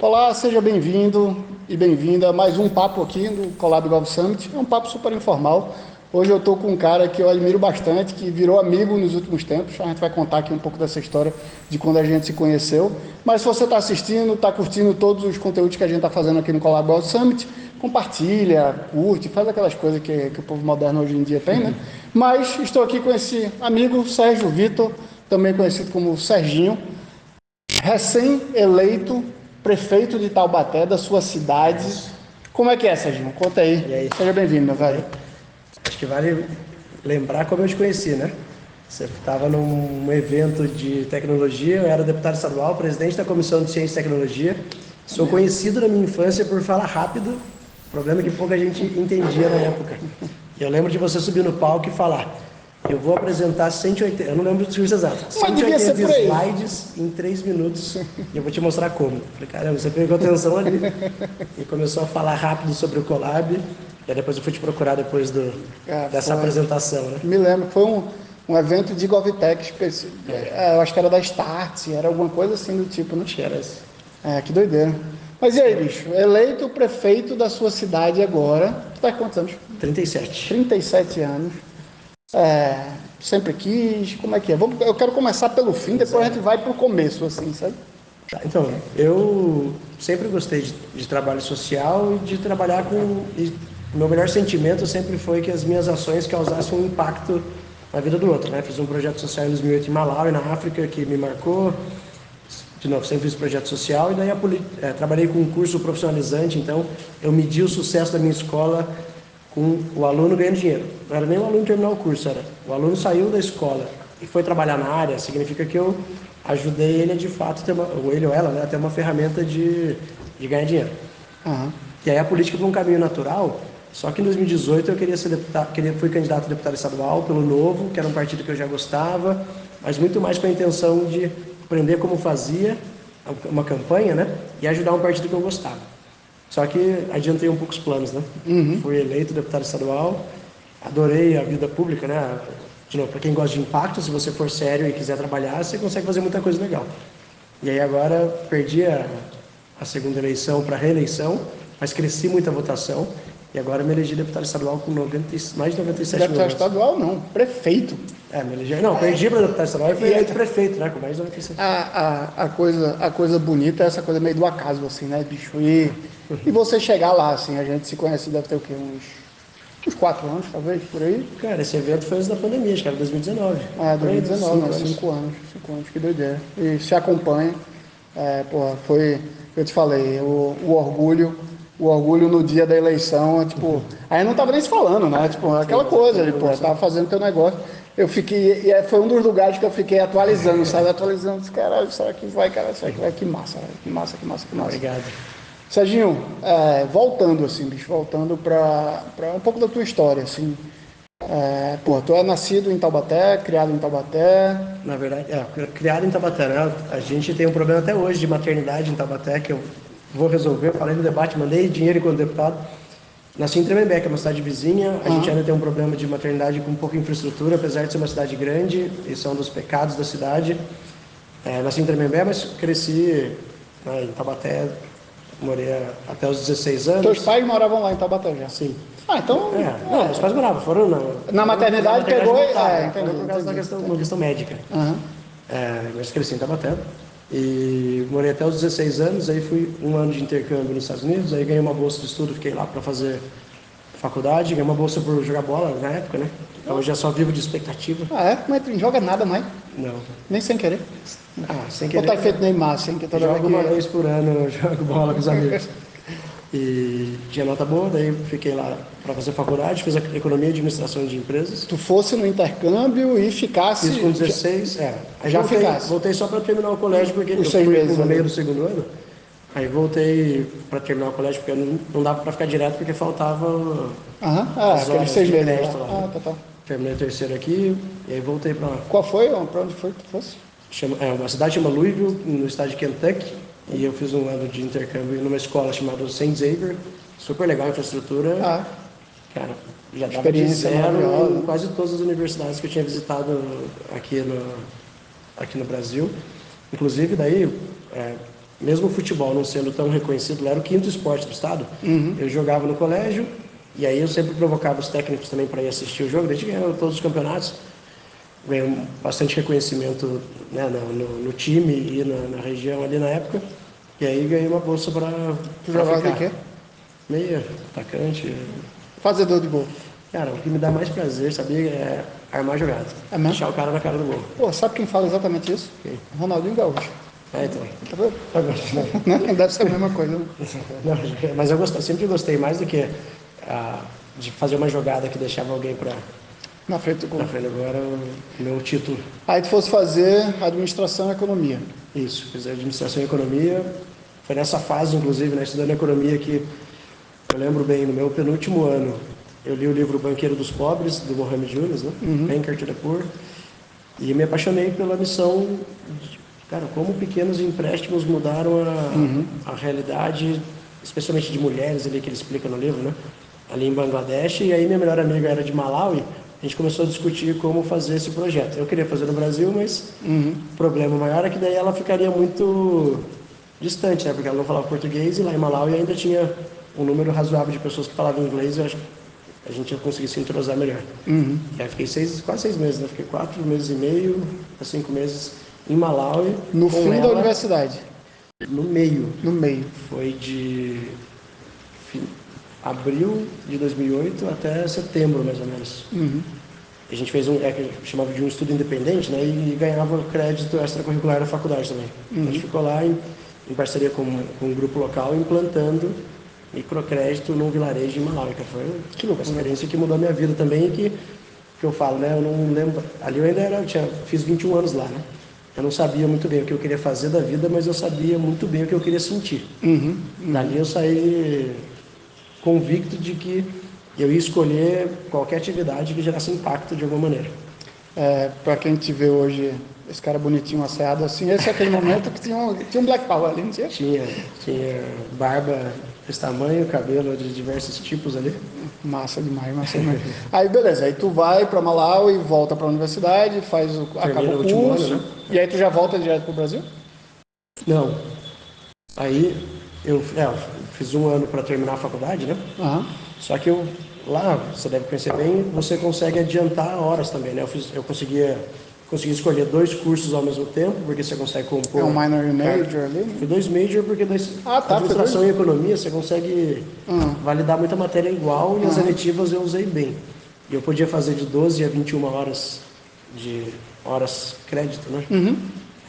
Olá, seja bem-vindo e bem-vinda a mais um papo aqui no Collab Golf Summit. É um papo super informal. Hoje eu estou com um cara que eu admiro bastante, que virou amigo nos últimos tempos. A gente vai contar aqui um pouco dessa história de quando a gente se conheceu. Mas se você está assistindo, está curtindo todos os conteúdos que a gente está fazendo aqui no Collab Golf Summit, compartilha, curte, faz aquelas coisas que o povo moderno hoje em dia tem, né? Mas estou aqui com esse amigo, Sérgio Vitor, também conhecido como Serginho, recém-eleito prefeito de Taubaté, da sua cidade. Como é que é, Serginho? Conta aí. E aí? Seja bem-vindo, meu velho. Acho que vale lembrar como eu te conheci, né? Você estava num evento de tecnologia, eu era deputado estadual, presidente da Comissão de Ciência e Tecnologia. Sou conhecido na minha infância por falar rápido, problema que pouca gente entendia na época. E eu lembro de você subir no palco e falar: eu vou apresentar 180, eu não lembro do serviço exato, 180 slides em 3 minutos e eu vou te mostrar como. Falei, caramba, você pegou atenção ali e começou a falar rápido sobre o Collab. E aí depois eu fui te procurar depois dessa apresentação, né? Me lembro, foi um evento de GovTech, eu acho que era da Start, era alguma coisa assim do tipo, não tinha. Que doideira. Mas e aí, bicho? Eleito prefeito da sua cidade agora, tu tá com quantos anos? 37. 37 anos. Sempre quis, como é que é? Eu quero começar pelo fim, depois a gente vai pro começo, assim, sabe? Tá, então, eu sempre gostei de trabalho social e de trabalhar com... O meu melhor sentimento sempre foi que as minhas ações causassem um impacto na vida do outro, né? Fiz um projeto social em 2008 em Malawi, na África, que me marcou. De novo, sempre fiz projeto social e daí trabalhei com um curso profissionalizante, então eu medi o sucesso da minha escola com o aluno ganhando dinheiro. Não era nem o aluno terminar o curso, era o aluno saiu da escola e foi trabalhar na área, significa que eu ajudei ele a de fato ter ou ele ou ela, né, a ter uma ferramenta de ganhar dinheiro. Uhum. E aí a política foi um caminho natural, só que em 2018 eu queria ser deputado, fui candidato a deputado estadual pelo Novo, que era um partido que eu já gostava, mas muito mais com a intenção de aprender como fazia uma campanha, né, e ajudar um partido que eu gostava. Só que adiantei um pouco os planos, né? Fui eleito deputado estadual, adorei a vida pública, né? De novo, para quem gosta de impacto, se você for sério e quiser trabalhar, você consegue fazer muita coisa legal. E aí agora perdi a segunda eleição para reeleição, mas cresci muito a votação e agora me elegi deputado estadual com mais de 97 mil Deputado estadual não, prefeito. Me elegi, não, perdi para deputado estadual e fui eleito prefeito, né? Com mais de 97 mil. A coisa bonita é essa coisa meio do acaso, assim, né, bicho? E você chegar lá, assim, a gente se conhece, deve ter o quê? Uns 4 anos, talvez, por aí? Cara, esse evento foi antes da pandemia, acho que era 2019. 2019, né? 5 anos, que doideira. E se acompanha, foi, eu te falei, o orgulho no dia da eleição, tipo, aí não tava nem se falando, né? Tipo, aquela coisa, tava fazendo teu negócio. Eu fiquei, e foi um dos lugares que eu fiquei atualizando, sabe? Atualizando, caralho, será que vai, cara? Será que vai? Que massa, que massa. Obrigado. Serginho, voltando assim, bicho, voltando para um pouco da tua história, assim. Tu é nascido em Taubaté, criado em Taubaté. Na verdade, criado em Taubaté, né? A gente tem um problema até hoje de maternidade em Taubaté, que eu vou resolver. Eu falei no debate, mandei dinheiro enquanto deputado. Nasci em Tremembé, que é uma cidade vizinha. A gente ainda tem um problema de maternidade com pouca infraestrutura, apesar de ser uma cidade grande. Esse é um dos pecados da cidade. Nasci em Tremembé, mas cresci, né, em Taubaté. Morei até os 16 anos. Teus pais moravam lá em Taubaté já? Sim. Então... Não, meus pais moravam, foram na maternidade pegou e... Entendi. Por causa da uma questão médica. Mas cresci em Taubaté. E morei até os 16 anos, aí fui um ano de intercâmbio nos Estados Unidos, aí ganhei uma bolsa de estudo, fiquei lá para fazer faculdade, ganhei uma bolsa por jogar bola na época, né? Então hoje já só vivo de expectativa. Mas tu não joga nada mais? Não. Nem sem querer? Sem querer. Ou tá feito Neymar, assim, que toda jogo uma vez por ano, eu jogo bola com os amigos. E tinha nota boa, daí fiquei lá para fazer faculdade, fiz a economia e administração de empresas. Tu fosse no intercâmbio e ficasse... Fiz com 16, Já ficasse. Voltei só para terminar o colégio, porque eu fui no meio do segundo ano. Aí voltei para terminar o colégio, porque não dava para ficar direto, porque faltava... aqueles 6 meses. Tá. Terminei o terceiro aqui, e aí voltei para lá. Qual foi? Para onde foi que tu fosse? Uma cidade chama Louisville, no estado de Kentucky. E eu fiz um ano de intercâmbio numa escola chamada St. Xavier, super legal a infraestrutura. Cara, já dava de zero em quase todas as universidades que eu tinha visitado aqui no Brasil. Inclusive, daí, mesmo o futebol não sendo tão reconhecido, ele era o quinto esporte do estado, eu jogava no colégio, e aí eu sempre provocava os técnicos também para ir assistir o jogo, a gente ganhou todos os campeonatos, ganhou bastante reconhecimento, né, no time e na região ali na época, e aí ganhei uma bolsa para Jogava de ficar. quê? Meia, atacante. Fazedor de gol. Cara, o que me dá mais prazer, sabia, é armar jogada. É mesmo? Deixar o cara na cara do gol. Pô, sabe quem fala exatamente isso? Quem? Ronaldinho Gaúcho. É, então. Tá vendo? Agora, Né? Deve ser a mesma coisa. Né? não, mas eu sempre gostei mais do que de fazer uma jogada que deixava alguém Na frente do gol. na frente. Agora, o meu título. Aí tu fosse fazer administração e economia. Isso, fiz administração e economia. Foi nessa fase, inclusive, né, estudando economia, que eu lembro bem, no meu penúltimo ano, eu li o livro Banqueiro dos Pobres, do Mohamed Yunus, né? Banker to the Poor, e me apaixonei pela missão de, cara, como pequenos empréstimos mudaram a realidade, especialmente de mulheres, ali que ele explica no livro, né? Ali em Bangladesh, e aí minha melhor amiga era de Malawi, a gente começou a discutir como fazer esse projeto. Eu queria fazer no Brasil, mas o problema maior é que daí ela ficaria muito distante, né? Porque ela não falava português e lá em Malawi ainda tinha um número razoável de pessoas que falavam inglês. Eu acho que a gente ia conseguir se entrosar melhor. E aí fiquei quase 6 meses, né? Fiquei 4 meses e meio a 5 meses em Malawi. No com fim da ela, universidade. no meio. No meio. Foi de abril de 2008 até setembro, mais ou menos. A gente fez que chamava de um estudo independente, né? E ganhava crédito extracurricular da faculdade também. A gente ficou lá em parceria com um grupo local, implantando microcrédito num vilarejo em Malawi, que foi uma experiência que mudou a minha vida também, e que eu falo, né? Eu não lembro, ali eu ainda fiz 21 anos lá, né? Eu não sabia muito bem o que eu queria fazer da vida, mas eu sabia muito bem o que eu queria sentir. Dali eu saí convicto de que eu ia escolher qualquer atividade que gerasse impacto de alguma maneira. Para quem te vê hoje, esse cara bonitinho, asseado assim, esse é aquele momento que tinha um Black Power ali, não tinha? Tinha barba desse tamanho, cabelo de diversos tipos ali. Massa demais, massa demais. Aí beleza, aí tu vai para Malawi, volta para a universidade, acaba o último curso, ano, né? e aí tu já volta direto pro Brasil? Não. Aí eu fiz um ano para terminar a faculdade, né? Aham. Só que lá, você deve conhecer bem, você consegue adiantar horas também, né? Eu consegui escolher 2 cursos ao mesmo tempo, porque você consegue compor... É um minor e um major ali? Né? Foi 2 major, porque administração e economia você consegue validar muita matéria igual, e as eletivas eu usei bem. E eu podia fazer de 12 a 21 horas de horas crédito, né?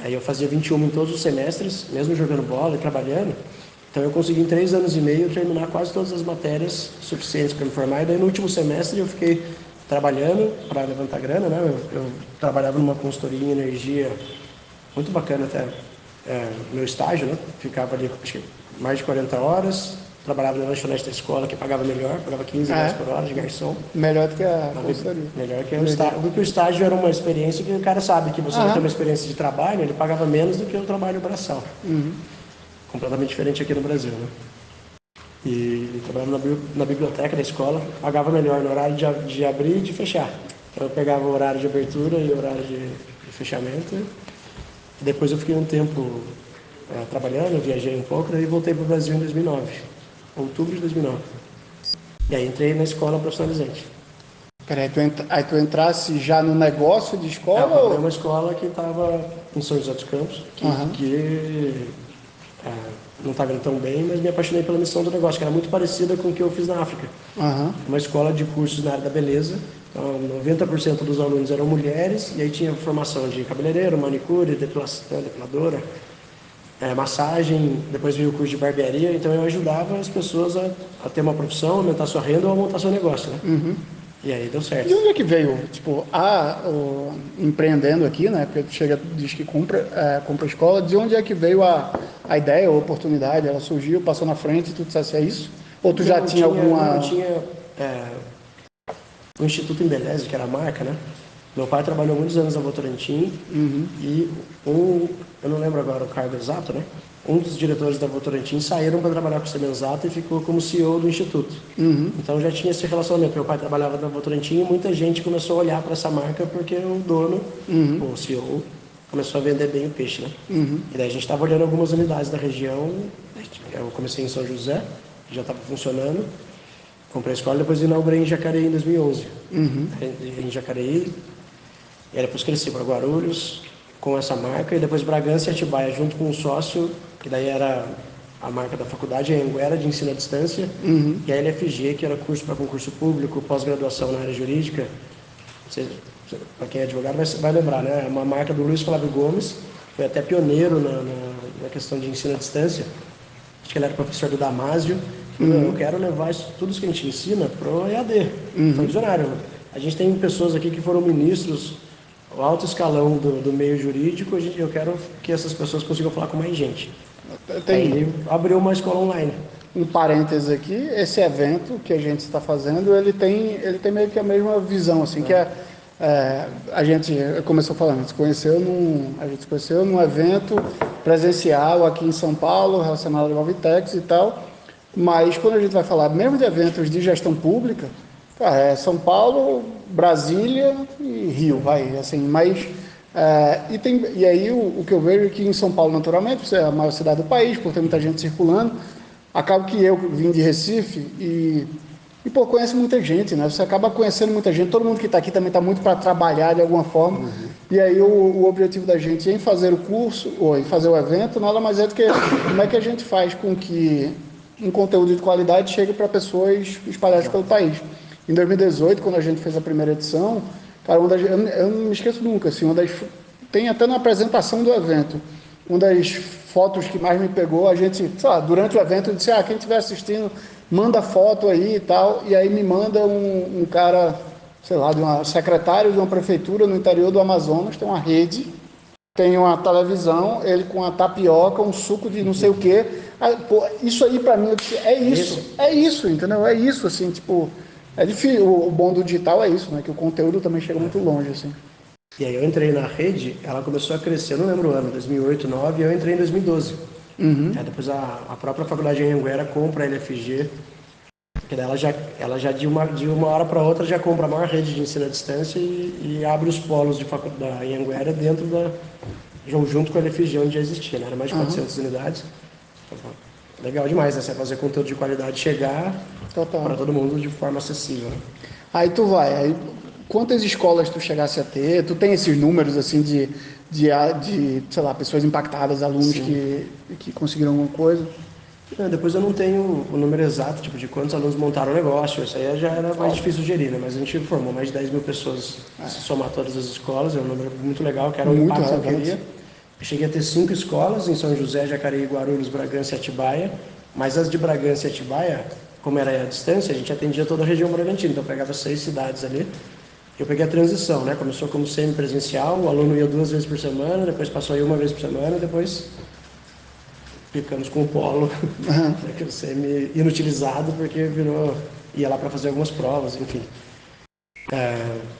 Aí eu fazia 21 em todos os semestres, mesmo jogando bola e trabalhando. Então eu consegui em 3 anos e meio terminar quase todas as matérias suficientes para me formar. E daí no último semestre eu fiquei trabalhando para levantar grana, né? Eu trabalhava numa consultoria em energia muito bacana até, meu estágio, né? Ficava ali, acho que mais de 40 horas, trabalhava na lanchonete da escola, que pagava melhor, pagava 15 reais por hora de garçom. Melhor do que a consultoria. Melhor que o estágio. Porque o estágio era uma experiência que o cara sabe que você vai ter uma experiência de trabalho, ele pagava menos do que o trabalho braçal. Completamente diferente aqui no Brasil, né? E trabalhava na biblioteca da escola, pagava melhor no horário de abrir e de fechar. Então eu pegava o horário de abertura e o horário de fechamento. E depois eu fiquei um tempo trabalhando, eu viajei um pouco, daí voltei para o Brasil em 2009, outubro de 2009. E aí entrei na escola profissionalizante. Peraí, aí tu entrasse já no negócio de escola? É uma escola que estava em São José dos Campos, que não estava indo tão bem, mas me apaixonei pela missão do negócio, que era muito parecida com o que eu fiz na África. Uma escola de cursos na área da beleza. Então, 90% dos alunos eram mulheres, e aí tinha formação de cabeleireiro, manicure, depiladora, massagem, depois veio o curso de barbearia. Então eu ajudava as pessoas a ter uma profissão, aumentar sua renda ou a montar seu negócio, né? E aí deu certo. De onde é que veio, tipo, empreendendo aqui, né? Porque tu diz que compra escola, de onde é que veio a ideia, a oportunidade? Ela surgiu, passou na frente e tu dissesse, é isso? Ou tu já tinha alguma... Eu tinha o Instituto Embeleze, que era a marca, né? Meu pai trabalhou muitos anos na Votorantim, e eu não lembro agora o cargo exato, né? Um dos diretores da Votorantim saíram para trabalhar com o Semenzato e ficou como CEO do Instituto. Então já tinha esse relacionamento. Meu pai trabalhava na Votorantim e muita gente começou a olhar para essa marca porque o dono, o CEO, começou a vender bem o peixe, né? E daí a gente estava olhando algumas unidades da região. Eu comecei em São José, que já estava funcionando. Comprei a escola e depois inaugurei em Jacareí em 2011. Em Jacareí, e aí depois cresci para Guarulhos com essa marca, e depois Bragança e Atibaia, junto com um sócio, que daí era a marca da faculdade, a Anhanguera, de ensino à distância, e a LFG, que era curso para concurso público, pós-graduação na área jurídica. Para quem é advogado vai lembrar, né? É uma marca do Luiz Flávio Gomes, foi até pioneiro na questão de ensino à distância. Acho que ele era professor do Damásio. Eu quero levar tudo isso que a gente ensina para o EAD. Foi visionário. A gente tem pessoas aqui que foram ministros, o alto escalão do meio jurídico. Eu quero que essas pessoas consigam falar com mais gente. Aí ele abriu uma escola online. Um parênteses aqui, esse evento que a gente está fazendo, ele tem meio que a mesma visão, assim, que a gente começou falando, a gente se conheceu num evento presencial aqui em São Paulo, relacionado ao Govitex e tal, mas quando a gente vai falar mesmo de eventos de gestão pública, cara, é São Paulo, Brasília e Rio, vai, assim, mas e aí o que eu vejo é que em São Paulo, naturalmente, você é a maior cidade do país, por ter muita gente circulando, acaba que eu vim de Recife pô, conhece muita gente, né? Você acaba conhecendo muita gente, todo mundo que está aqui também está muito para trabalhar de alguma forma, e aí o objetivo da gente em fazer o curso, ou em fazer o evento, nada mais é do que como é que a gente faz com que um conteúdo de qualidade chegue para pessoas espalhadas pelo país. Em 2018, quando a gente fez a primeira edição, cara, eu não me esqueço nunca, assim, tem até na apresentação do evento, uma das fotos que mais me pegou, a gente, sei lá, durante o evento, eu disse, quem estiver assistindo, manda foto aí e tal, e aí me manda um cara, sei lá, secretário de uma prefeitura no interior do Amazonas, tem uma rede, tem uma televisão, ele com a tapioca, um suco de não sei o quê. Pô, isso aí pra mim, eu disse, é isso, entendeu? É isso, assim, tipo, é difícil, o bom do digital é isso, né, que o conteúdo também chega muito longe, assim. E aí eu entrei na rede, ela começou a crescer, eu não lembro o ano, 2008, 2009, e eu entrei em 2012. Aí depois a própria faculdade de Anhanguera compra a LFG, porque daí ela já de uma hora para outra já compra a maior rede de ensino à distância e abre os polos de faculdade da Anhanguera dentro junto com a LFG, onde já existia, né? Era mais de 400 unidades. Legal demais, né? Você fazer conteúdo de qualidade chegar para todo mundo de forma acessível. Né? Aí quantas escolas tu chegasse a ter? Tu tem esses números, assim, sei lá, pessoas impactadas, alunos que conseguiram alguma coisa? Depois eu não tenho o número exato, tipo, de quantos alunos montaram o negócio, isso aí já era mais difícil de gerir, né? Mas a gente formou mais de 10 mil pessoas, se somar todas as escolas, é um número muito legal, que era o impacto que eu queria. Eu cheguei a ter 5 escolas em São José, Jacareí, Guarulhos, Bragança e Atibaia, mas as de Bragança e Atibaia, como era a distância, a gente atendia toda a região Bragantina, então eu pegava 6 cidades ali. Eu peguei a transição, né? Começou como semi-presencial, o aluno ia 2 vezes por semana, depois passou a ir 1 vez por semana, depois ficamos com o polo semi-inutilizado, porque ia lá para fazer algumas provas, enfim.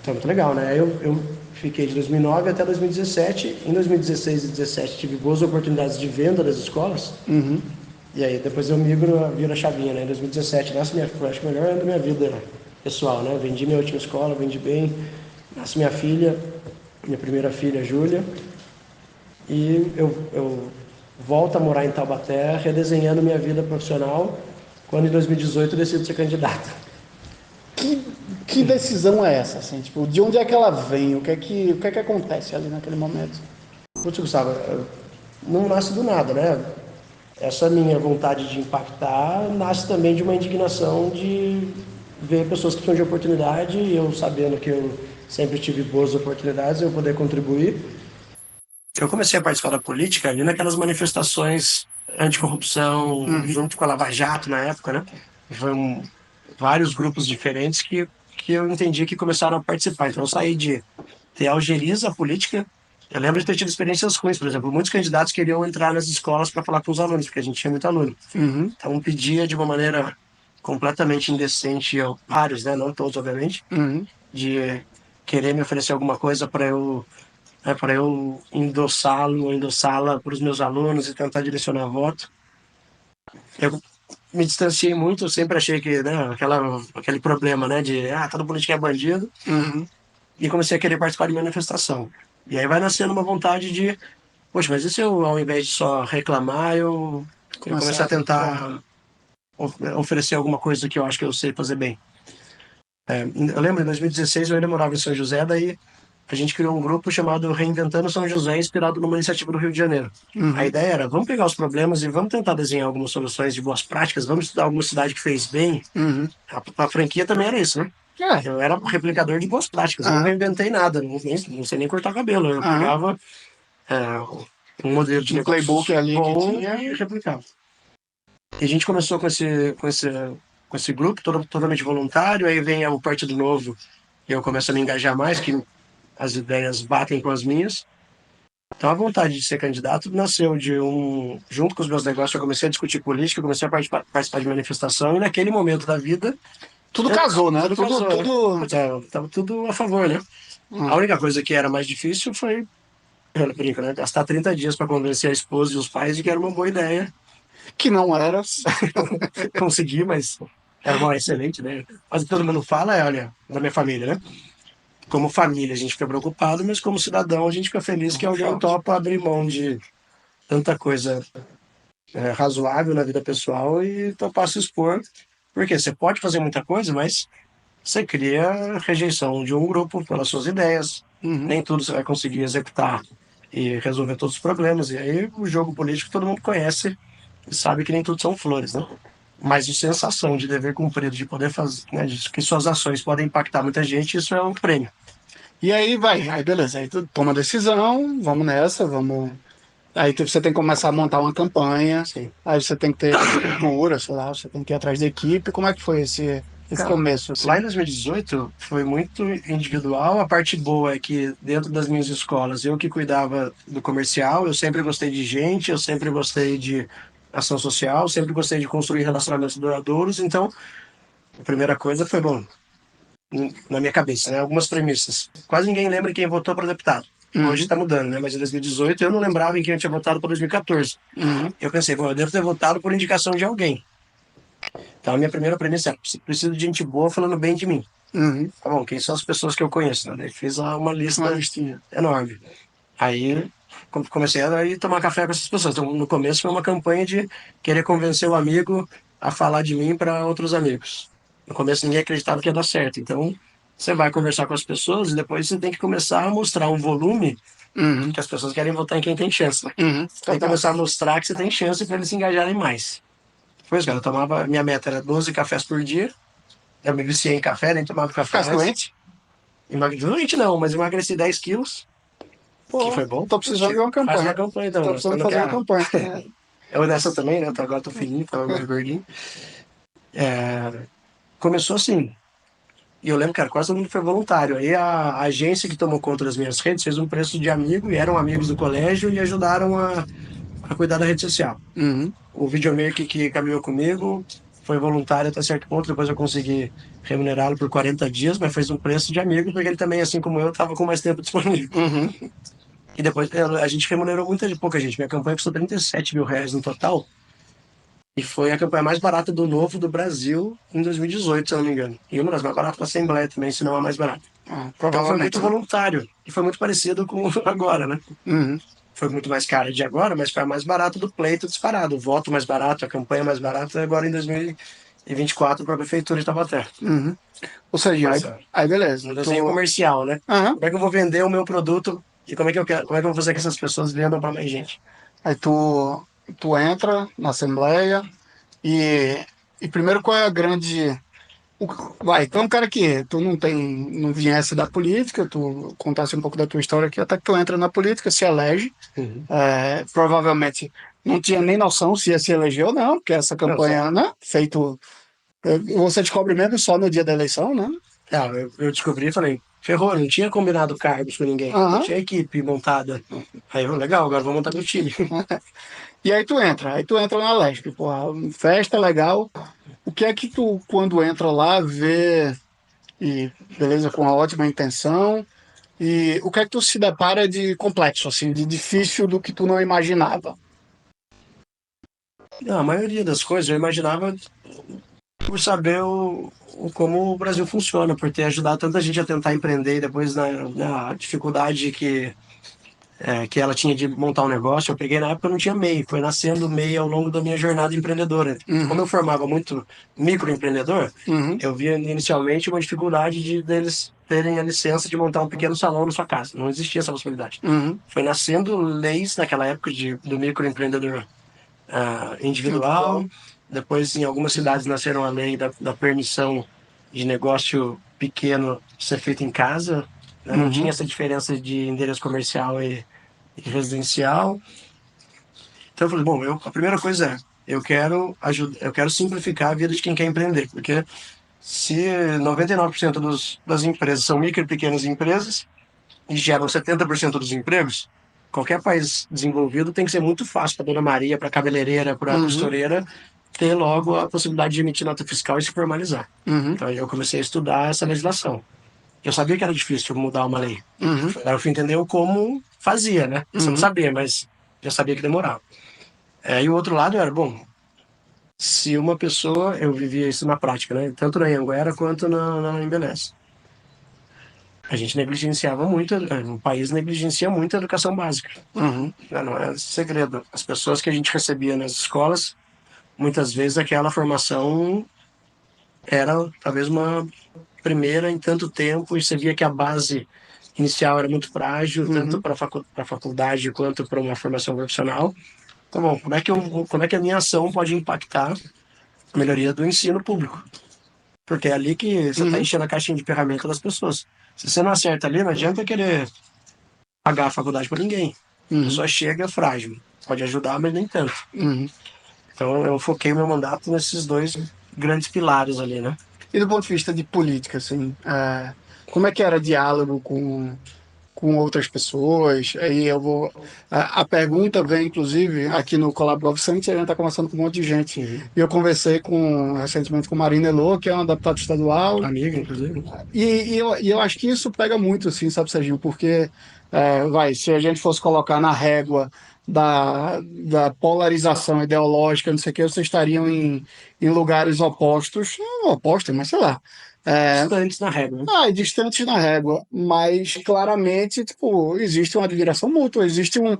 Então, muito legal, né? Eu fiquei de 2009 até 2017. Em 2016 e 2017 tive boas oportunidades de venda das escolas. E aí depois eu viro a chavinha, né? Em 2017, foi acho que o melhor ano da minha vida pessoal, né? Vendi minha última escola, vendi bem. Nasce minha filha, minha primeira filha, Júlia. E eu volto a morar em Taubaté, redesenhando minha vida profissional, quando em 2018 eu decido ser candidato. Que decisão é essa, assim? Tipo, de onde é que ela vem? O que é que acontece ali naquele momento? Putz, Gustavo, não nasce do nada, né? Essa minha vontade de impactar nasce também de uma indignação de ver pessoas que precisam de oportunidade, e eu sabendo que eu sempre tive boas oportunidades, eu poder contribuir. Eu comecei a participar da política ali naquelas manifestações anticorrupção, junto com a Lava Jato na época, né? Foram vários grupos diferentes que eu entendi que começaram a participar. Então eu saí de ter algeriza a política. Eu lembro de ter tido experiências ruins, por exemplo, muitos candidatos queriam entrar nas escolas para falar com os alunos, porque a gente tinha muito aluno. Então pedia de uma maneira completamente indecente, vários, né? Não todos, obviamente, de querer me oferecer alguma coisa para eu endossá-lo ou endossá-la para os meus alunos e tentar direcionar voto. Eu me distanciei muito, eu sempre achei que, né, aquele problema, né, de todo político é bandido, e comecei a querer participar de manifestação. E aí vai nascendo uma vontade de, poxa, mas e se eu, ao invés de só reclamar, eu começar Começar a a atuar. tentar oferecer alguma coisa que eu acho que eu sei fazer bem. Eu lembro, em 2016 eu ainda morava em São José, daí a gente criou um grupo chamado Reinventando São José, inspirado numa iniciativa do Rio de Janeiro. A Uhum. ideia era, vamos pegar os problemas e vamos tentar desenhar algumas soluções de boas práticas, vamos estudar alguma cidade que fez bem. Uhum. A franquia também era isso, né? É. Eu era um replicador de boas práticas, eu não Aham. reinventei nada, não sei nem cortar cabelo. Eu Aham. pegava um modelo de Um playbook negócios ali que bom tinha. e replicava. E a gente começou com esse grupo, totalmente voluntário, aí vem o Partido Novo, e eu começo a me engajar mais, que as ideias batem com as minhas. Então a vontade de ser candidato nasceu de junto com os meus negócios, eu comecei a discutir política, eu comecei a participar de manifestação, e naquele momento da vida, Tudo casou, né? tudo Tudo, casou, né? tudo. Tava tudo a favor, né? A Hum. única coisa que era mais difícil foi, eu brinco, né? Gastar 30 dias para convencer a esposa e os pais de que era uma boa ideia. Que não era. Consegui, mas era uma excelente ideia. Mas o que todo mundo fala é, olha, da minha família, né? Como família a gente fica preocupado, mas como cidadão a gente fica feliz que alguém topa abrir mão de tanta coisa razoável na vida pessoal e topar se expor. Porque você pode fazer muita coisa, mas você cria rejeição de um grupo pelas suas ideias. Uhum. Nem tudo você vai conseguir executar e resolver todos os problemas. E aí o jogo político todo mundo conhece e sabe que nem tudo são flores, né? Mas a sensação de dever cumprido, de poder fazer, né, de que suas ações podem impactar muita gente, isso é um prêmio. E aí vai, aí beleza, aí tu toma a decisão, vamos nessa, vamos. Aí você tem que começar a montar uma campanha, Sim. aí você tem que ter estrutura, sei lá, você tem que ir atrás da equipe. Como é que foi esse Cara, começo, lá em assim? 2018 foi muito individual. A parte boa é que dentro das minhas escolas, eu que cuidava do comercial, eu sempre gostei de gente, eu sempre gostei de ação social, sempre gostei de construir relacionamentos duradouros. Então, a primeira coisa foi, bom, na minha cabeça, né? Algumas premissas. Quase ninguém lembra quem votou para deputado. Hoje Uhum, está mudando, né? Mas em 2018 eu não lembrava em quem eu tinha votado para 2014. uhum, Eu pensei, bom, eu devo ter votado por indicação de alguém. Então a minha primeira premissa é, preciso de gente boa falando bem de mim. uhum. Tá bom, quem são as pessoas que eu conheço, né? Daí fiz lá uma Uma lista listinha. enorme. Aí comecei a ir tomar café com essas pessoas. Então, no começo foi uma campanha de querer convencer o amigo a falar de mim para outros amigos. No começo ninguém acreditava que ia dar certo. Então, você vai conversar com as pessoas e depois você tem que começar a mostrar um volume Uhum, que as pessoas querem votar em quem tem chance, né? uhum, Tem que total. começar a mostrar que você tem chance para eles se engajarem mais. Pois, cara, eu tomava, minha meta era 12 cafés por dia. Eu me viciei em café, nem tomava café Ficasse antes. doente? Emagreci, não, mas emagreci 10 quilos, que Pô, foi bom. tô precisando de uma Faz uma campanha. campanha então, Tô né? Você precisando não fazer uma quer. campanha. Eu nessa também, né? Agora tô fininho, tava mais gordinho. É, começou assim. E eu lembro, cara, quase todo mundo foi voluntário. Aí a agência que tomou conta das minhas redes fez um preço de amigo e eram amigos do colégio e ajudaram a cuidar da rede social. Uhum, O videomaker que caminhou comigo foi voluntário até certo ponto, depois eu consegui remunerá-lo por 40 dias, mas fez um preço de amigo, porque ele também, assim como eu, estava com mais tempo disponível. uhum, E depois a gente remunerou pouca gente. Minha campanha custou 37 mil reais no total. E foi a campanha mais barata do Novo do Brasil em 2018, se eu não me engano. E uma das mais baratas da Assembleia também, se não a mais barata. ah, Então foi muito provavelmente, né? voluntário. E foi muito parecido com agora, né? Uhum, Foi muito mais cara de agora, mas foi a mais barata do pleito disparado. O voto mais barato, a campanha mais barata, agora em 2024 para a Prefeitura de Taubaté. uhum. Ou seja, Mas é aí um beleza. desenho comercial, né? Aham. Como é que eu vou vender o meu produto e como é que eu vou fazer que essas pessoas vendam para mais gente? Aí tu entra na Assembleia e, e primeiro qual é a grande. Vai, tu é um cara que tu não viesse da política, tu contasse um pouco da tua história aqui, até que tu entra na política, se elege, Uhum. provavelmente não tinha nem noção se ia se eleger ou não, porque essa Não, só. campanha, né, feito, você descobre mesmo só no dia da eleição, né? Eu descobri e falei, ferrou, não tinha combinado cargos com ninguém, não Aham. tinha equipe montada. Aí eu, legal, agora vou montar meu time. E aí tu entra na Lesp, porra, festa legal. O que é que tu, quando entra lá, vê, e beleza, com uma ótima intenção, e o que é que tu se depara de complexo, assim, de difícil do que tu não imaginava? Não, a maioria das coisas eu imaginava por saber como o Brasil funciona, por ter ajudado tanta gente a tentar empreender e depois na dificuldade que que ela tinha de montar um negócio. Eu peguei na época, eu não tinha MEI, foi nascendo MEI ao longo da minha jornada empreendedora. Como eu formava muito microempreendedor, Uhum. eu via inicialmente uma dificuldade deles terem a licença de montar um pequeno salão na sua casa. Não existia essa possibilidade. Uhum. Foi nascendo leis naquela época do microempreendedor individual. Individual. Depois, em algumas cidades, nasceram a lei da permissão de negócio pequeno ser feito em casa, né? Não tinha Uhum. essa diferença de endereço comercial e residencial. Então eu falei, bom, a primeira coisa eu quero ajudar, eu quero simplificar a vida de quem quer empreender, porque se 99% das empresas são micro e pequenas empresas e geram 70% dos empregos, qualquer país desenvolvido tem que ser muito fácil para Dona Maria, para a cabeleireira, para a Uhum. costureira ter logo a possibilidade de emitir nota fiscal e se formalizar. Uhum. Então eu comecei a estudar essa legislação. Eu sabia que era difícil mudar uma lei. Uhum. Aí eu fui entender o como fazia, né? Isso eu não Uhum. sabia, mas já sabia que demorava. E o outro lado era, bom, se uma pessoa, eu vivia isso na prática, né? Tanto na Anhanguera quanto na Embeleze. A gente negligenciava muito, o país negligencia muito a educação básica. Uhum. Não é segredo. As pessoas que a gente recebia nas escolas, muitas vezes aquela formação era talvez uma primeira em tanto tempo, e você via que a base inicial era muito frágil, tanto Uhum. para a faculdade quanto para uma formação profissional. Então, bom, como é que a minha ação pode impactar a melhoria do ensino público? Porque é ali que você está Uhum. enchendo a caixinha de ferramenta das pessoas. Se você não acerta ali, não adianta querer pagar a faculdade para ninguém. A Uhum. pessoa chega frágil. Pode ajudar, mas nem tanto. Uhum. Então eu foquei meu mandato nesses dois grandes pilares ali, né? E do ponto de vista de política, assim, como é que era diálogo com outras pessoas? Aí eu vou. A pergunta vem, inclusive, aqui no Colab Summit, a gente está conversando com um monte de gente. Uhum. E eu conversei recentemente com Marina Elô, que é uma deputada estadual. Amiga, inclusive. E eu acho que isso pega muito, assim, sabe, Serginho? Porque, se a gente fosse colocar na régua da polarização ideológica, não sei o que, vocês estariam em lugares opostos, não opostos, mas sei lá. É, Distantes na regra, né? distantes na régua, mas claramente, tipo, existe uma admiração mútua, existe um.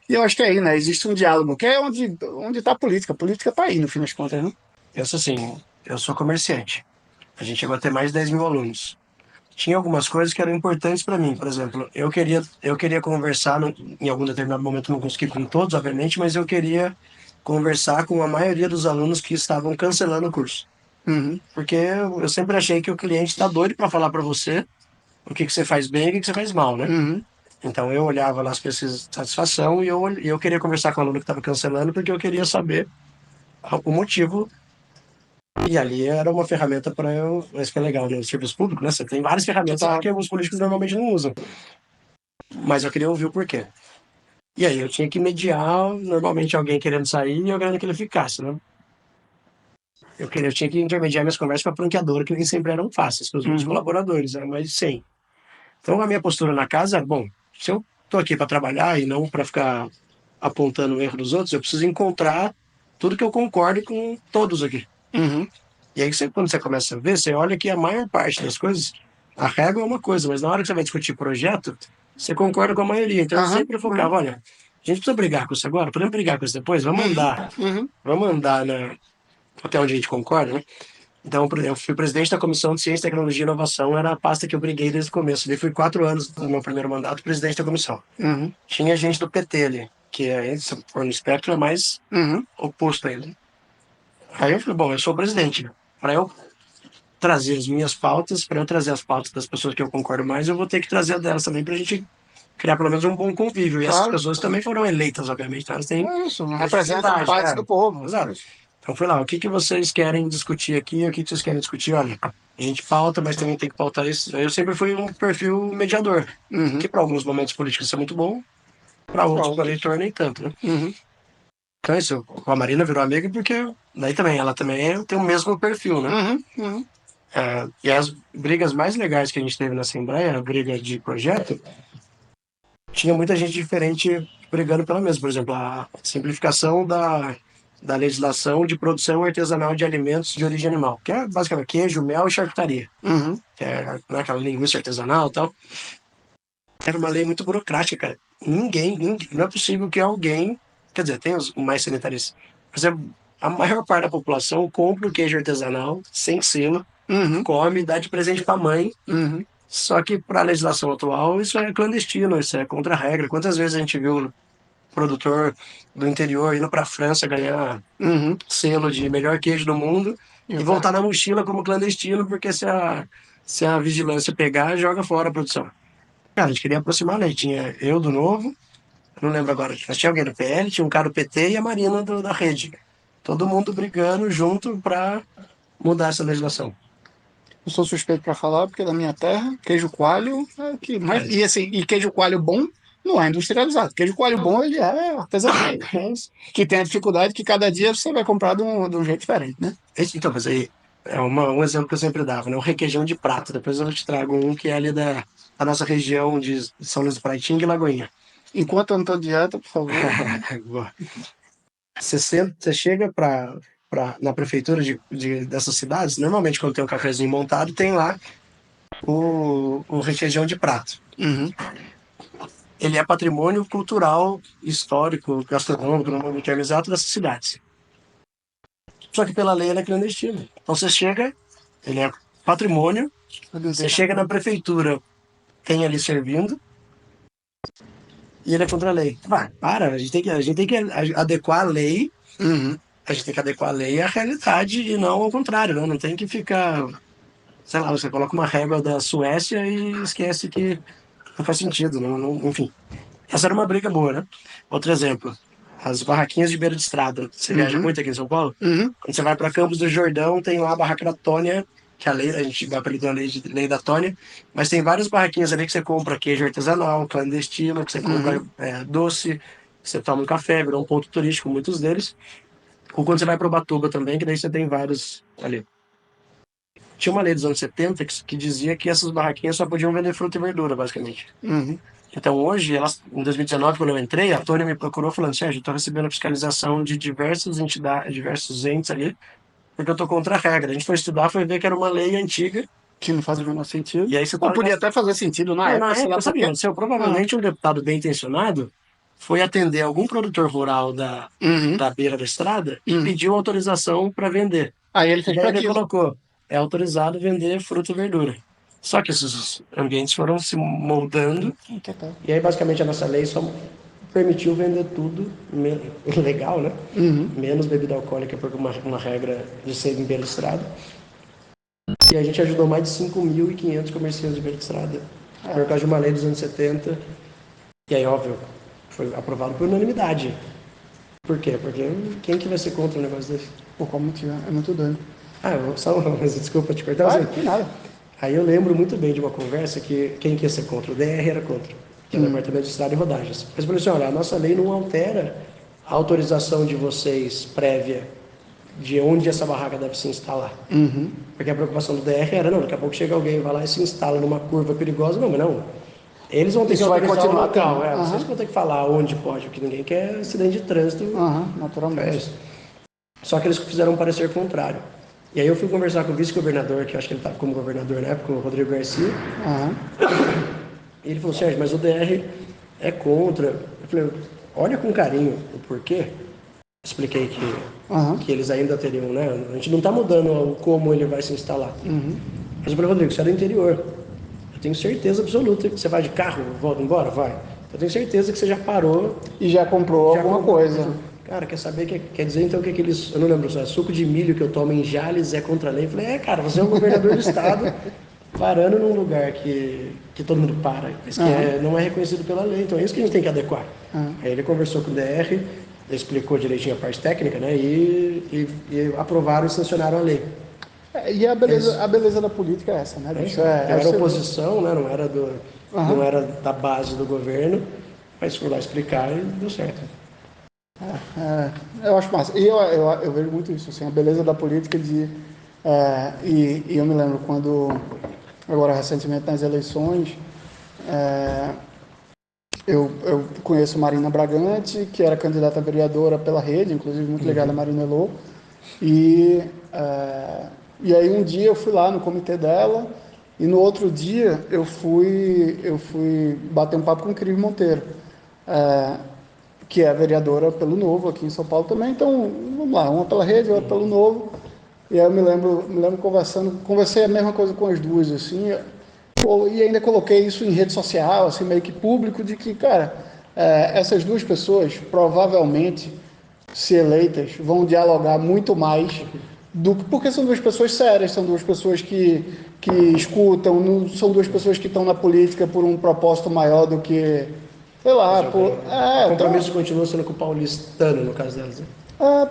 E eu acho que é aí, né? Existe um diálogo, que é onde está a política. A política está aí, no fim das contas, né? Pensa assim, eu sou comerciante. A gente chegou a ter mais de 10 mil alunos. Tinha algumas coisas que eram importantes para mim. Por exemplo, eu queria conversar, em algum determinado momento não consegui com todos, obviamente, mas eu queria conversar com a maioria dos alunos que estavam cancelando o curso. Uhum. Porque eu sempre achei que o cliente está doido para falar para você o que você faz bem e o que você faz mal, né? Uhum. Então eu olhava lá as pesquisas de satisfação e eu queria conversar com o aluno que estava cancelando porque eu queria saber o motivo. E ali era uma ferramenta para eu. Isso que é legal no serviço público, né? Você tem várias ferramentas Tá. que os políticos normalmente não usam. Mas eu queria ouvir o porquê. E aí eu tinha que mediar, normalmente alguém querendo sair e eu querendo que ele ficasse, né? Eu tinha que intermediar minhas conversas com a franqueadora, que nem sempre eram fáceis, com os meus Uhum. colaboradores, eram mais de 100. Então a minha postura na casa é, bom, se eu tô aqui para trabalhar e não para ficar apontando o erro dos outros, eu preciso encontrar tudo que eu concordo com todos aqui. Uhum. E aí, quando você começa a ver, você olha que a maior parte das coisas, a regra é uma coisa, mas na hora que você vai discutir projeto, você concorda com a maioria. Então, eu Aham. sempre Aham. focava, olha, a gente precisa brigar com isso agora? Podemos brigar com isso depois? Uhum. Uhum. Vamos andar até onde a gente concorda, né? Então, por exemplo, eu fui presidente da Comissão de Ciência, Tecnologia e Inovação, era a pasta que eu briguei desde o começo. Eu fui 4 anos do meu primeiro mandato presidente da comissão. Uhum. Tinha gente do PT ali, que é, se for no espectro, é mais Uhum. oposto a ele. Aí eu falei, bom, eu sou o presidente. Para eu trazer as minhas pautas, para eu trazer as pautas das pessoas que eu concordo mais, eu vou ter que trazer a delas também para a gente criar pelo menos um bom convívio. E essas Claro. pessoas também foram eleitas, obviamente, tá? Elas têm É isso. Representa legitimidade, parte do povo. É exato. isso. Então foi lá, o que que vocês querem discutir aqui, o que que vocês querem discutir? Olha, a gente pauta, mas também tem que pautar isso. Eu sempre fui um perfil mediador, Uhum. que para alguns momentos políticos isso é muito bom, para outros, para Pronto. eleitor, nem tanto, né? Uhum. Então isso, com a Marina virou amiga porque daí também, ela também tem o mesmo perfil, né? Uhum. Uhum. E as brigas mais legais que a gente teve na Assembleia, a briga de projeto, tinha muita gente diferente brigando pela mesma. Por exemplo, a simplificação da legislação de produção artesanal de alimentos de origem animal, que é basicamente queijo, mel e charcutaria, Uhum. que é, né, aquela linguiça artesanal e tal. Era uma lei muito burocrática, cara. Ninguém, não é possível que alguém, quer dizer, tem os mais sanitaristas, mas a maior parte da população compra o queijo artesanal, sem selo, Uhum, come, dá de presente para a mãe. uhum, Só que para a legislação atual, isso é clandestino, isso é contra a regra. Quantas vezes a gente viu produtor do interior indo para a França ganhar uhum. selo de melhor queijo do mundo E e o cara, voltar na mochila como clandestino, porque se a vigilância pegar, joga fora a produção. Cara, a gente queria aproximar, né? Tinha eu do Novo, não lembro agora, mas tinha alguém do PL, tinha um cara do PT e a Marina da Rede. Todo mundo brigando junto para mudar essa legislação. eu sou suspeito para falar, porque da minha terra, queijo coalho é o que mais. É, E assim, e queijo coalho bom não é industrializado. Queijo coalho bom, ele é artesanal. É isso. Que tem a dificuldade que cada dia você vai comprar de um jeito diferente, né? então, mas aí é um exemplo que eu sempre dava, né? O requeijão de prato. Depois eu te trago um que é ali da nossa região de São Luís do Paraitinga e Lagoinha. Enquanto eu não estou dieta, por favor. Boa. Você chega na prefeitura dessas cidades, normalmente quando tem um cafezinho montado, tem lá o requeijão de prato. Uhum. Ele é patrimônio cultural, histórico, gastronômico, no nome termo exato, dessas cidades. Só que pela lei ele é clandestino. Então você chega, ele é patrimônio, Meu Deus. você chega na prefeitura, tem ali servindo, e ele é contra a lei. Vai, para, a gente tem que adequar a lei, Uhum. a gente tem que adequar a lei à realidade e não ao contrário, né? Não tem que ficar, sei lá, você coloca uma régua da Suécia e esquece que não faz sentido, enfim. Essa era uma briga boa, né? Outro exemplo, as barraquinhas de beira de estrada. Você viaja Uhum. muito aqui em São Paulo? Uhum. Quando você vai para Campos do Jordão, tem lá a barraca da Tônia, que a gente vai apelidou a lei da Tônia, mas tem várias barraquinhas ali que você compra queijo artesanal, clandestino, que você compra Uhum. doce, que você toma um café, virou um ponto turístico, muitos deles. Ou quando você vai para Ubatuba também, que daí você tem vários ali. Tinha uma lei dos anos 70 que dizia que essas barraquinhas só podiam vender fruta e verdura, basicamente. Uhum. Então, hoje, em 2019, quando eu entrei, a Tônia me procurou falando: Sérgio, estou recebendo fiscalização de diversas entidades, diversos entes ali, porque eu estou contra a regra. A gente foi estudar, foi ver que era uma lei antiga, Que não faz o menor sentido. e aí você Ou está. podia até fazer sentido na Não, época, na sei lá época, por sabe o que quê. aconteceu? Ah. Provavelmente um deputado bem intencionado foi atender algum produtor rural da, Uhum. da beira da estrada e Uhum. pediu autorização para vender. Aí ele E fez daí para ele aquilo. colocou: é autorizado vender fruta e verdura. Só que esses ambientes foram se moldando. Que tal? E aí, basicamente, a nossa lei só permitiu vender tudo legal, né? Uhum. Menos bebida alcoólica, por uma regra de ser em beira de estrada. E a gente ajudou mais de 5.500 comerciantes de beira de estrada por causa de uma lei dos anos 70. E aí, óbvio, foi aprovado por unanimidade. Por quê? Porque quem que vai ser contra um negócio desse? Pô, qual motivo? É muito doido. Mas desculpa te cortar. Vai, Assim, que nada. aí eu lembro muito bem de uma conversa que quem quer ser contra? O DR era contra, que é o Uhum. Departamento de Estrada e Rodagens. Mas falou assim: olha, a nossa lei não altera a autorização de vocês prévia de onde essa barraca deve se instalar. Uhum. Porque a preocupação do DR era: não, daqui a pouco chega alguém, vai lá e se instala numa curva perigosa. Não, mas não. Eles vão ter que Isso vai autorizar o continuar tendo. local. Vocês Aham. vão ter que falar onde pode, porque ninguém quer acidente de trânsito. Aham, É naturalmente. isso. Só que eles fizeram um parecer contrário. E aí eu fui conversar com o vice-governador, que eu acho que ele estava como governador na época, o Rodrigo Garcia, Aham. e ele falou: Sérgio, mas o DR é contra. Eu falei: olha com carinho o porquê. Expliquei Aham. que eles ainda teriam, né? A gente não está mudando o como ele vai se instalar. Uhum. Mas eu falei: Rodrigo, você é do interior. Eu tenho certeza absoluta que você vai de carro, volta embora? Vai. Eu tenho certeza que você já parou, E já comprou já alguma comprou. coisa. Cara, quer saber, quer dizer então que aqueles, eu não lembro, só, suco de milho que eu tomo em Jales é contra a lei? Eu falei: cara, você é o governador do estado parando num lugar que todo mundo para, mas que Aham. não é reconhecido pela lei, então é isso que a gente tem que adequar. Aham. Aí ele conversou com o DR, explicou direitinho a parte técnica, né, e aprovaram e sancionaram a lei. E É isso. a beleza da política é essa, né, É bicho? isso. Eu É era você ver. oposição, né, não Aham. era da base do governo, mas fui lá explicar e deu certo. Eu acho massa. E eu vejo muito isso, assim, a beleza da política de. E eu me lembro quando, agora recentemente nas eleições, eu conheço Marina Bragante, que era candidata a vereadora pela rede, inclusive muito ligada a Uhum. Marina Elô. E, é, e aí um dia eu fui lá no comitê dela E no outro dia eu fui bater um papo com o Cris Monteiro, é, que é vereadora pelo Novo aqui em São Paulo também. Então, vamos lá, uma pela rede, outra pelo Novo. E aí eu me lembro conversei a mesma coisa com as duas, assim, e ainda coloquei isso em rede social, assim, meio que público, de que, cara, essas duas pessoas provavelmente, se eleitas, vão dialogar muito mais porque são duas pessoas sérias, são duas pessoas que escutam, não, são duas pessoas que estão na política por um propósito maior do que, sei lá, O compromisso continua sendo com o paulistano, no caso delas, né?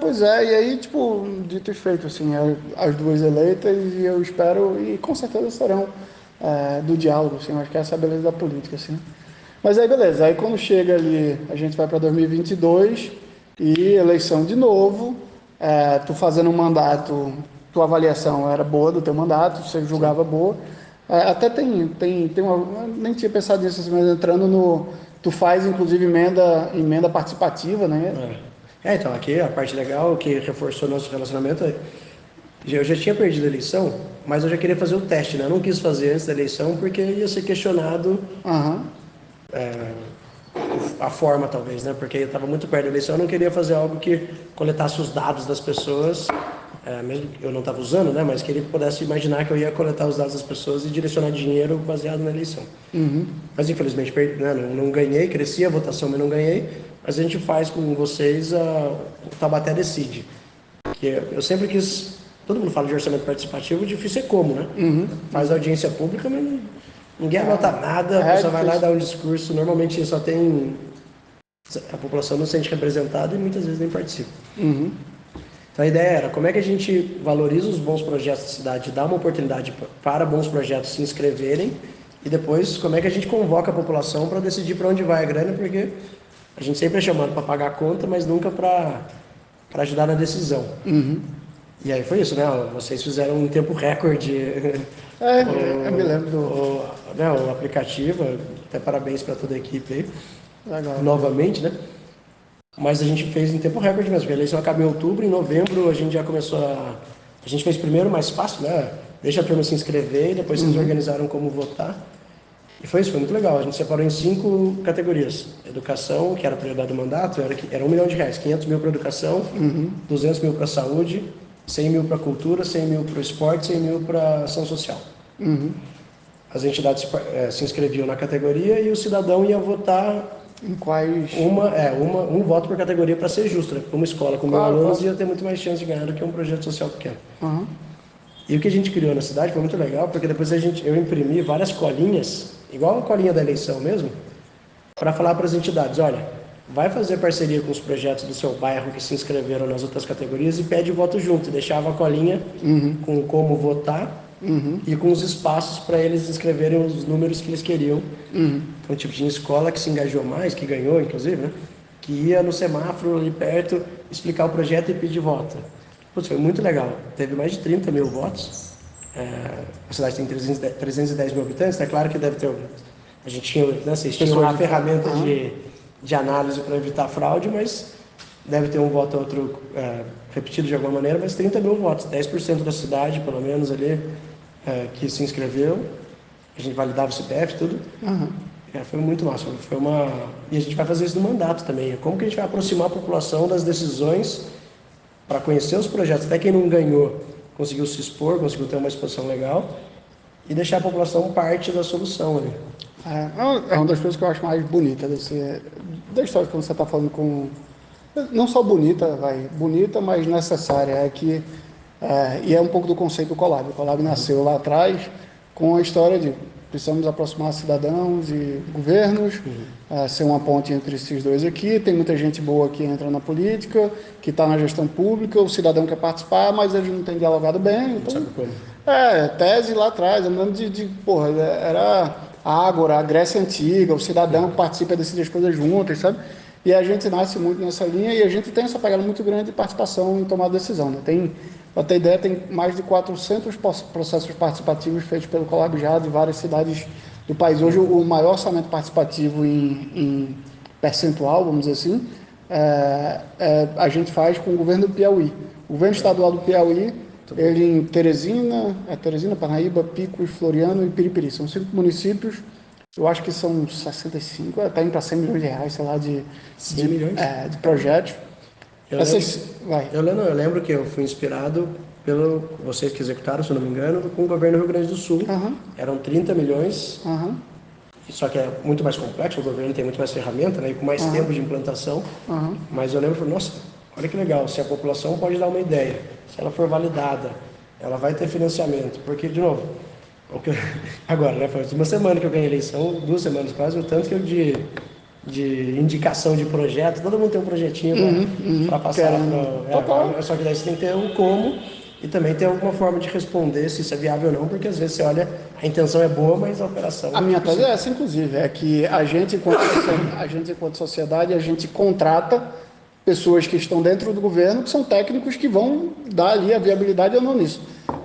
pois é, e aí, tipo, dito e feito, assim, as duas eleitas, e eu espero, e com certeza serão do diálogo, assim, eu acho que essa é a beleza da política, assim. Mas aí, beleza, aí quando chega ali, a gente vai para 2022, e eleição de novo, tu fazendo um mandato, tua avaliação era boa do teu mandato, você julgava boa, até tem uma, nem tinha pensado nisso, assim, mas entrando no, tu faz, inclusive, emenda participativa, né? Então, aqui a parte legal que reforçou nosso relacionamento eu já tinha perdido a eleição, mas eu já queria fazer o teste, né? Eu não quis fazer antes da eleição porque ia ser questionado Aham. a forma, talvez, né? Porque eu estava muito perto da eleição, eu não queria fazer algo que coletasse os dados das pessoas, mesmo que eu não estava usando, né? Mas queria que pudesse imaginar que eu ia coletar os dados das pessoas e direcionar dinheiro baseado na eleição. Mas infelizmente né? Não ganhei, cresci a votação, mas não ganhei. Mas a gente faz com vocês o Taubaté Decide, que eu sempre quis. Todo mundo fala de orçamento participativo, o difícil é como, né? Faz audiência pública, mas ninguém anota nada, a pessoa vai lá e dá um discurso. Normalmente só tem. A população não se sente representada e muitas vezes nem participa. Então a ideia era como é que a gente valoriza os bons projetos da cidade, dá uma oportunidade para bons projetos se inscreverem e depois como é que a gente convoca a população para decidir para onde vai a grana, porque a gente sempre é chamado para pagar a conta, mas nunca para ajudar na decisão. E aí foi isso, né? Vocês fizeram um tempo recorde. Eu me lembro do. Né, o aplicativo, até parabéns para toda a equipe aí, Legal. novamente, né? Mas a gente fez em tempo recorde mesmo, porque a eleição acaba em outubro, em novembro a gente já começou a... A gente fez primeiro mais fácil, né? Deixa a turma se inscrever e depois eles organizaram como votar. E foi isso, foi muito legal. A gente separou em 5 categorias. Educação, que era a prioridade do mandato, era R$1 milhão, 500 mil para educação, 200 mil para saúde, 100 mil para cultura, 100 mil para o esporte, 100 mil para ação social. As entidades se inscreviam na categoria e o cidadão ia votar Em quais. um voto por categoria para ser justo, né? Uma escola com 1.000 Claro, alunos claro. ia ter muito mais chance de ganhar do que um projeto social pequeno. Aham. E o que a gente criou na cidade foi muito legal, porque depois eu imprimi várias colinhas, igual a colinha da eleição mesmo, para falar para as entidades, olha, vai fazer parceria com os projetos do seu bairro que se inscreveram nas outras categorias e pede voto junto. E deixava a colinha com como votar e com os espaços para eles escreverem os números que eles queriam. Então, tipo, tinha escola que se engajou mais, que ganhou, inclusive, né? Que ia no semáforo ali perto explicar o projeto e pedir voto. Putz, foi muito legal. Teve mais de 30 mil votos. A cidade tem 310 mil habitantes, é claro que deve ter... A gente tinha, né, vocês tinham uma ferramenta de análise para evitar fraude, mas deve ter um voto ou outro repetido de alguma maneira, mas 30 mil votos, 10% da cidade, pelo menos ali, que se inscreveu. A gente validava o CPF, tudo. Foi muito massa. E a gente vai fazer isso no mandato também. Como que a gente vai aproximar a população das decisões para conhecer os projetos? Até quem não ganhou conseguiu se expor, conseguiu ter uma exposição legal e deixar a população parte da solução ali. É uma das coisas que eu acho mais bonita da história que você está falando com. Não só bonita, bonita, mas necessária. E é um pouco do conceito do Colab. O Colab nasceu lá atrás com a história de precisamos aproximar cidadãos e governos, ser uma ponte entre esses dois aqui. Tem muita gente boa que entra na política, que está na gestão pública, o cidadão quer participar, mas eles não têm dialogado bem. Então, sabe como? tese lá atrás, andando porra, era a Ágora, a Grécia Antiga, o cidadão participa e decide as coisas juntas, sabe? E a gente nasce muito nessa linha e a gente tem essa pegada muito grande de participação em tomar decisão, né? Para ter ideia, tem mais de 400 processos participativos feitos pelo Colab já de várias cidades do país. Hoje, o maior orçamento participativo em percentual, vamos dizer assim, a gente faz com o governo do Piauí. O governo estadual do Piauí Ele em Teresina, Parnaíba, Picos, Floriano e Piripiri. São 5 municípios. Eu acho que são 65, está indo para 100 milhões de reais, sei lá, 100 milhões? De projetos. Eu lembro que eu fui inspirado pelo vocês que executaram, se eu não me engano, com o governo do Rio Grande do Sul. Eram 30 milhões, só que é muito mais complexo, o governo tem muito mais ferramenta, né, e com mais tempo de implantação. Mas eu lembro, nossa, olha que legal, se a população pode dar uma ideia, se ela for validada, ela vai ter financiamento, porque, de novo, agora, né, faz uma semana que eu ganhei eleição, 2 semanas quase, o tanto que eu de indicação de projeto, todo mundo tem um projetinho para passar para... Só que daí você tem que ter o como e também ter alguma forma de responder se isso é viável ou não, porque às vezes você olha, a intenção é boa, mas a operação... A minha tese é essa, inclusive, é que a gente, enquanto sociedade, a gente contrata pessoas que estão dentro do governo, que são técnicos que vão dar ali a viabilidade ou não nisso.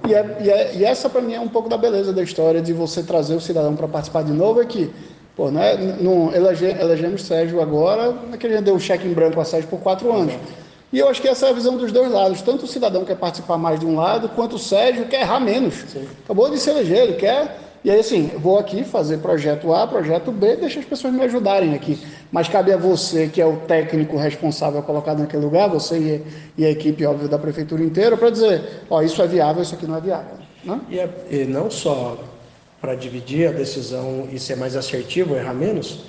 E essa, para mim, é um pouco da beleza da história de você trazer o cidadão para participar de novo, é que, pô, né, não elegemos Sérgio agora, não é que a gente deu o cheque em branco a Sérgio por 4 anos. E eu acho que essa é a visão dos dois lados. Tanto o cidadão quer participar mais de um lado, quanto o Sérgio quer errar menos. Sim. Acabou de se eleger, ele quer... E aí, assim, vou aqui fazer projeto A, projeto B, deixa as pessoas me ajudarem aqui. Mas cabe a você, que é o técnico responsável colocado naquele lugar, você e a equipe, óbvio, da prefeitura inteira, para dizer, ó, isso é viável, isso aqui não é viável. Né? E não só para dividir a decisão e ser mais assertivo, errar menos.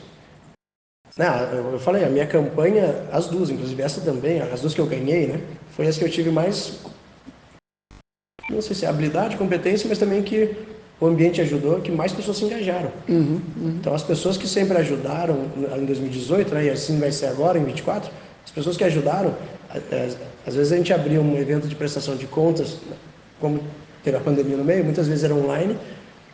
Eu falei, a minha campanha, as duas, inclusive essa também, as duas que eu ganhei, né, foi as que eu tive mais, não sei se é habilidade, competência, mas também que o ambiente ajudou, que mais pessoas se engajaram. Então, as pessoas que sempre ajudaram em 2018, né, e assim vai ser agora, em 2024, as pessoas que ajudaram, às vezes a gente abria um evento de prestação de contas, como teve a pandemia no meio, muitas vezes era online,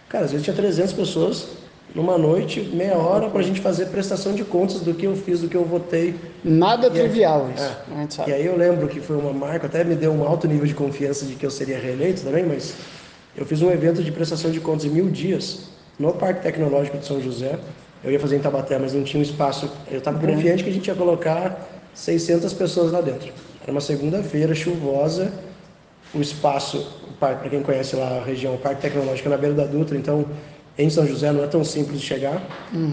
cara, às vezes tinha 300 pessoas numa noite, meia hora, para a gente fazer prestação de contas do que eu fiz, do que eu votei. Nada trivial isso, a gente sabe. E aí eu lembro que foi uma marca, até me deu um alto nível de confiança de que eu seria reeleito também, mas eu fiz um evento de prestação de contas em 1000 dias, no Parque Tecnológico de São José. Eu ia fazer em Taubaté, mas não tinha um espaço. Eu estava confiante que a gente ia colocar 600 pessoas lá dentro. Era uma segunda-feira chuvosa, o espaço, para quem conhece lá a região, o Parque Tecnológico é na beira da Dutra, então em São José não é tão simples de chegar.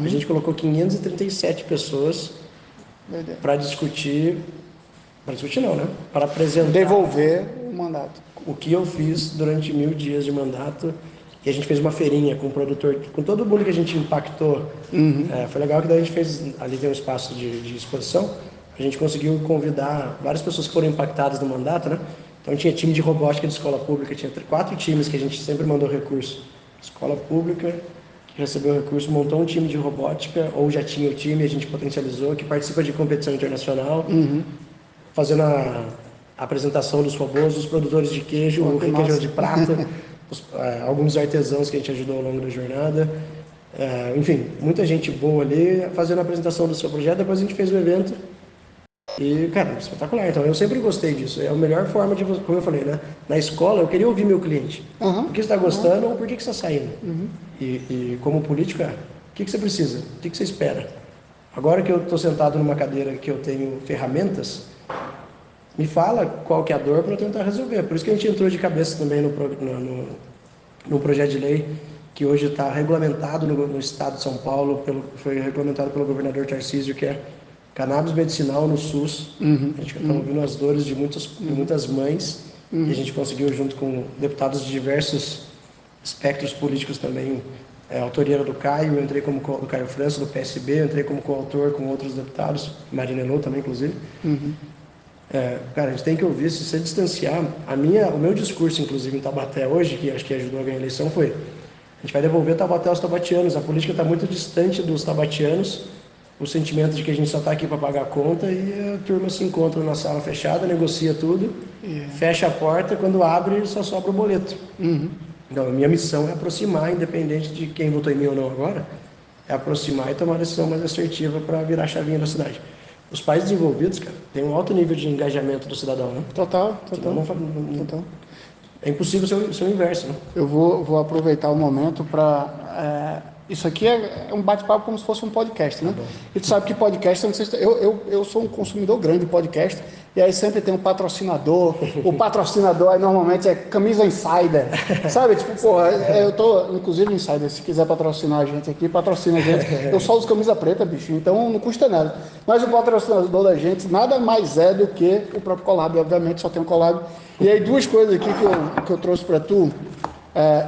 A gente colocou 537 pessoas para discutir não, né? Para apresentar... Devolver o mandato. O que eu fiz durante 1000 dias de mandato. E a gente fez uma feirinha com o produtor, com todo mundo que a gente impactou. Foi legal que daí a gente fez, ali tem um espaço de exposição, a gente conseguiu convidar várias pessoas que foram impactadas no mandato, né? Então tinha time de robótica de escola pública, tinha 4 times que a gente sempre mandou recurso. Escola pública, que recebeu recurso, montou um time de robótica, ou já tinha o time, a gente potencializou, que participa de competição internacional, fazendo a apresentação dos robôs, dos produtores de queijo, o requeijão de prata, alguns artesãos que a gente ajudou ao longo da jornada. Enfim, muita gente boa ali fazendo a apresentação do seu projeto. Depois a gente fez o evento e, cara, espetacular. Então, eu sempre gostei disso. É a melhor forma de, como eu falei, né? Na escola, eu queria ouvir meu cliente. Por que você está gostando ou por que você está saindo? E como político, o que você precisa? O que você espera? Agora que eu estou sentado numa cadeira que eu tenho ferramentas, me fala qual que é a dor para eu tentar resolver. Por isso que a gente entrou de cabeça também no projeto de lei que hoje está regulamentado no estado de São Paulo, foi regulamentado pelo governador Tarcísio, que é cannabis medicinal no SUS. A gente está ouvindo as dores de muitas mães, e a gente conseguiu, junto com deputados de diversos espectros políticos também, a autoria era do Caio, eu entrei como do Caio França, do PSB, eu entrei como coautor com outros deputados, Marina Elô também, inclusive. Cara, a gente tem que ouvir, se você distanciar. O meu discurso, inclusive, em Taubaté hoje, que acho que ajudou a ganhar a eleição, foi: a gente vai devolver Taubaté aos taubatianos. A política está muito distante dos taubatianos, o sentimento de que a gente só está aqui para pagar a conta, e a turma se encontra na sala fechada, negocia tudo, fecha a porta, quando abre só sobra o boleto. Então, a minha missão é aproximar, independente de quem votou em mim ou não agora, é aproximar e tomar a decisão mais assertiva para virar a chavinha da cidade. Os países desenvolvidos, cara, têm um alto nível de engajamento do cidadão, né? Total. É impossível ser o inverso, né? Eu vou aproveitar o momento para Isso aqui é um bate-papo como se fosse um podcast, né? E tu sabe que podcast, eu, não sei se, eu sou um consumidor grande de podcast, e aí sempre tem um patrocinador. O patrocinador aí normalmente é Camisa Insider, sabe? Tipo, porra, eu tô, inclusive, Insider, se quiser patrocinar a gente aqui, patrocina a gente. Eu só uso camisa preta, bicho, então não custa nada. Mas o patrocinador da gente nada mais é do que o próprio Collab, obviamente, só tem um Collab. E aí, duas coisas aqui que eu trouxe para tu.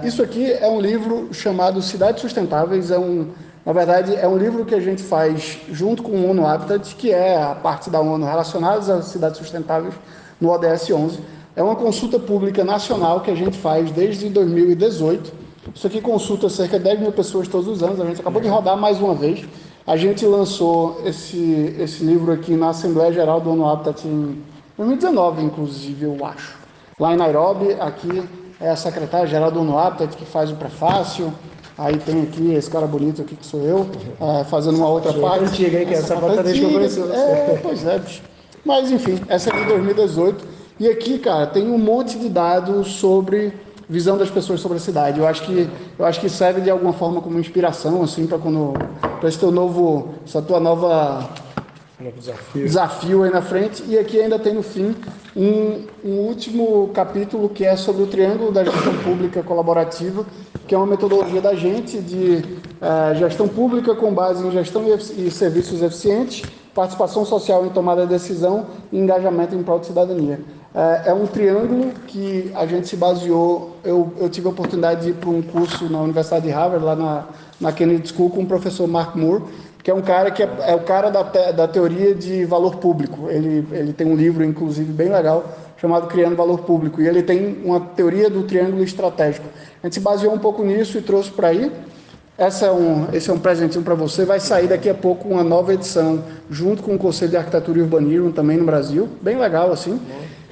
Isso aqui é um livro chamado Cidades Sustentáveis, na verdade, é um livro que a gente faz junto com o ONU Habitat, que é a parte da ONU relacionada às cidades sustentáveis no ODS 11. É uma consulta pública nacional que a gente faz desde 2018. Isso aqui consulta cerca de 10 mil pessoas todos os anos, a gente acabou de rodar mais uma vez. A gente lançou esse livro aqui na Assembleia Geral do ONU Habitat em 2019, inclusive, eu acho. Lá em Nairobi, aqui é a secretária-geral do ONU Habitat que faz o prefácio. Aí tem aqui esse cara bonito aqui que sou eu, fazendo uma outra parte. Antiga, hein, que essa foto desde que eu conheci você. Pois é, bicho. Mas enfim, essa é de 2018. E aqui, cara, tem um monte de dados sobre visão das pessoas sobre a cidade. Eu acho que serve de alguma forma como inspiração, assim, para esse teu novo, essa tua nova desafio aí na frente. E aqui ainda tem no fim um último capítulo que é sobre o triângulo da gestão pública colaborativa, que é uma metodologia da gente de gestão pública com base em gestão e serviços eficientes, participação social em tomada de decisão e engajamento em prol de cidadania. É um triângulo que a gente se baseou. Eu tive a oportunidade de ir para um curso na Universidade de Harvard, lá na Kennedy School, com o professor Mark Moore, que é um cara que é o cara da teoria de valor público. Ele tem um livro, inclusive, bem legal, chamado Criando Valor Público, e ele tem uma teoria do triângulo estratégico. A gente se baseou um pouco nisso e trouxe para aí. Esse é um presentinho para você. Vai sair daqui a pouco uma nova edição, junto com o Conselho de Arquitetura e Urbanismo, também no Brasil. Bem legal, assim.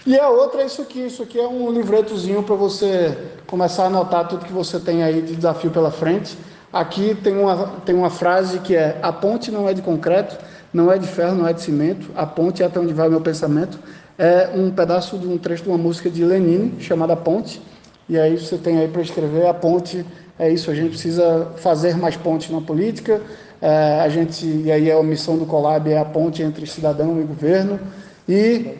E a outra é isso aqui. Isso aqui é um livretozinho para você começar a anotar tudo que você tem aí de desafio pela frente. Aqui tem uma frase que é: a ponte não é de concreto, não é de ferro, não é de cimento. A ponte é até onde vai o meu pensamento. É um pedaço de um trecho de uma música de Lenine, chamada Ponte. E aí você tem aí para escrever: a ponte é isso, a gente precisa fazer mais pontes na política. E aí a missão do Collab é a ponte entre cidadão e governo. E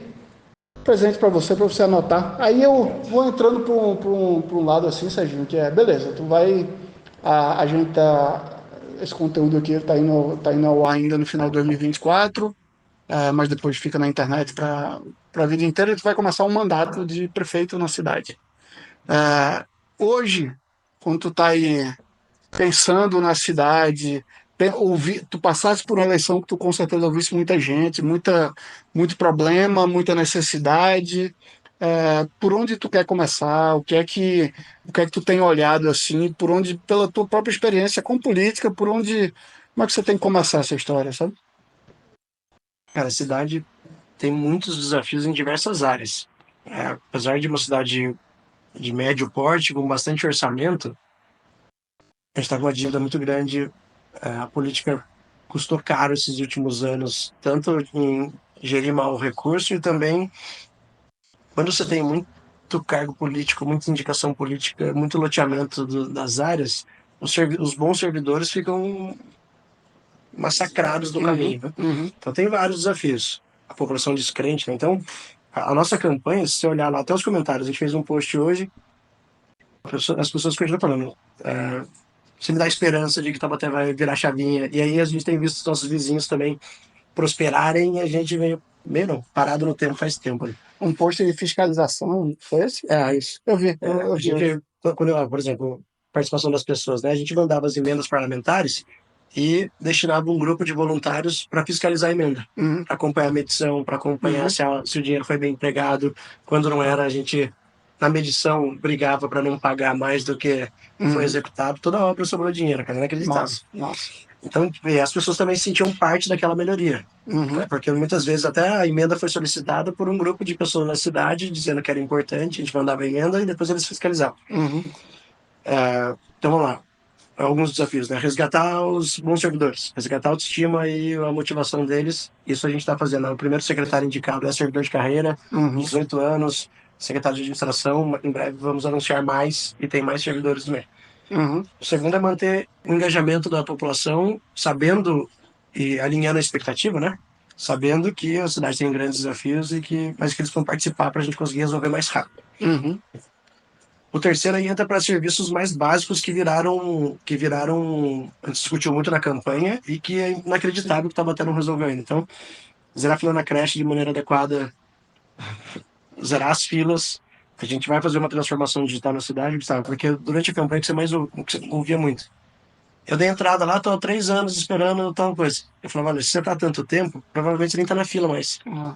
presente para você anotar. Aí eu vou entrando para um lado assim, Serginho, que é, beleza, tu vai, a gente esse conteúdo aqui está indo ao ar ainda no final de 2024, mas depois fica na internet para a vida inteira, e tu vai começar um mandato de prefeito na cidade. Hoje, quando tu está aí pensando na cidade, tu passasse por uma eleição que tu com certeza ouvisse muita gente, muito problema, muita necessidade. Por onde tu quer começar? O que é que tu tem olhado assim? Por onde, pela tua própria experiência com política, como é que você tem que começar essa história, sabe? Cara, a cidade tem muitos desafios em diversas áreas. Apesar de uma cidade de médio porte, com bastante orçamento, a gente está com uma dívida muito grande. A política custou caro esses últimos anos, tanto em gerir mal o recurso e também quando você tem muito cargo político, muita indicação política, muito loteamento das áreas, os bons servidores ficam massacrados no caminho. Né? Então tem vários desafios. A população descrente, né? Então a nossa campanha, se você olhar lá até os comentários, a gente fez um post hoje, as pessoas continuam falando, você me dá esperança de que Taubaté vai virar chavinha. E aí a gente tem visto os nossos vizinhos também prosperarem e a gente meio não, parado no tempo faz tempo. Né? Um posto de fiscalização, foi esse? Isso. Eu vi. A gente, por exemplo, participação das pessoas, né? A gente mandava as emendas parlamentares e destinava um grupo de voluntários para fiscalizar a emenda, para acompanhar a medição, para acompanhar se o dinheiro foi bem empregado. Quando não era, a gente, na medição, brigava para não pagar mais do que foi executado. Toda a obra sobrou dinheiro, cara, inacreditável. Nossa. Então, as pessoas também se sentiam parte daquela melhoria. Né? Porque muitas vezes até a emenda foi solicitada por um grupo de pessoas na cidade, dizendo que era importante, a gente mandava a emenda e depois eles fiscalizavam. Então, vamos lá. Alguns desafios, né? Resgatar os bons servidores, resgatar a autoestima e a motivação deles. Isso a gente está fazendo. O primeiro secretário indicado é servidor de carreira, 18 anos, secretário de administração. Em breve vamos anunciar mais e tem mais servidores também. Uhum. O segundo é manter o engajamento da população, sabendo e alinhando a expectativa, né? Sabendo que a cidade tem grandes desafios mas que eles vão participar para a gente conseguir resolver mais rápido. Uhum. O terceiro aí entra para serviços mais básicos a gente discutiu muito na campanha e que é inacreditável que está batendo um resolver ainda. Então, zerar a fila na creche de maneira adequada, zerar as filas. A gente vai fazer uma transformação digital na cidade, Gustavo, porque durante a campanha o que você ouvia muito. Eu dei entrada lá, tô há 3 anos esperando tal coisa. Eu falava, olha, se você tá há tanto tempo, provavelmente você nem tá na fila mais. Ah,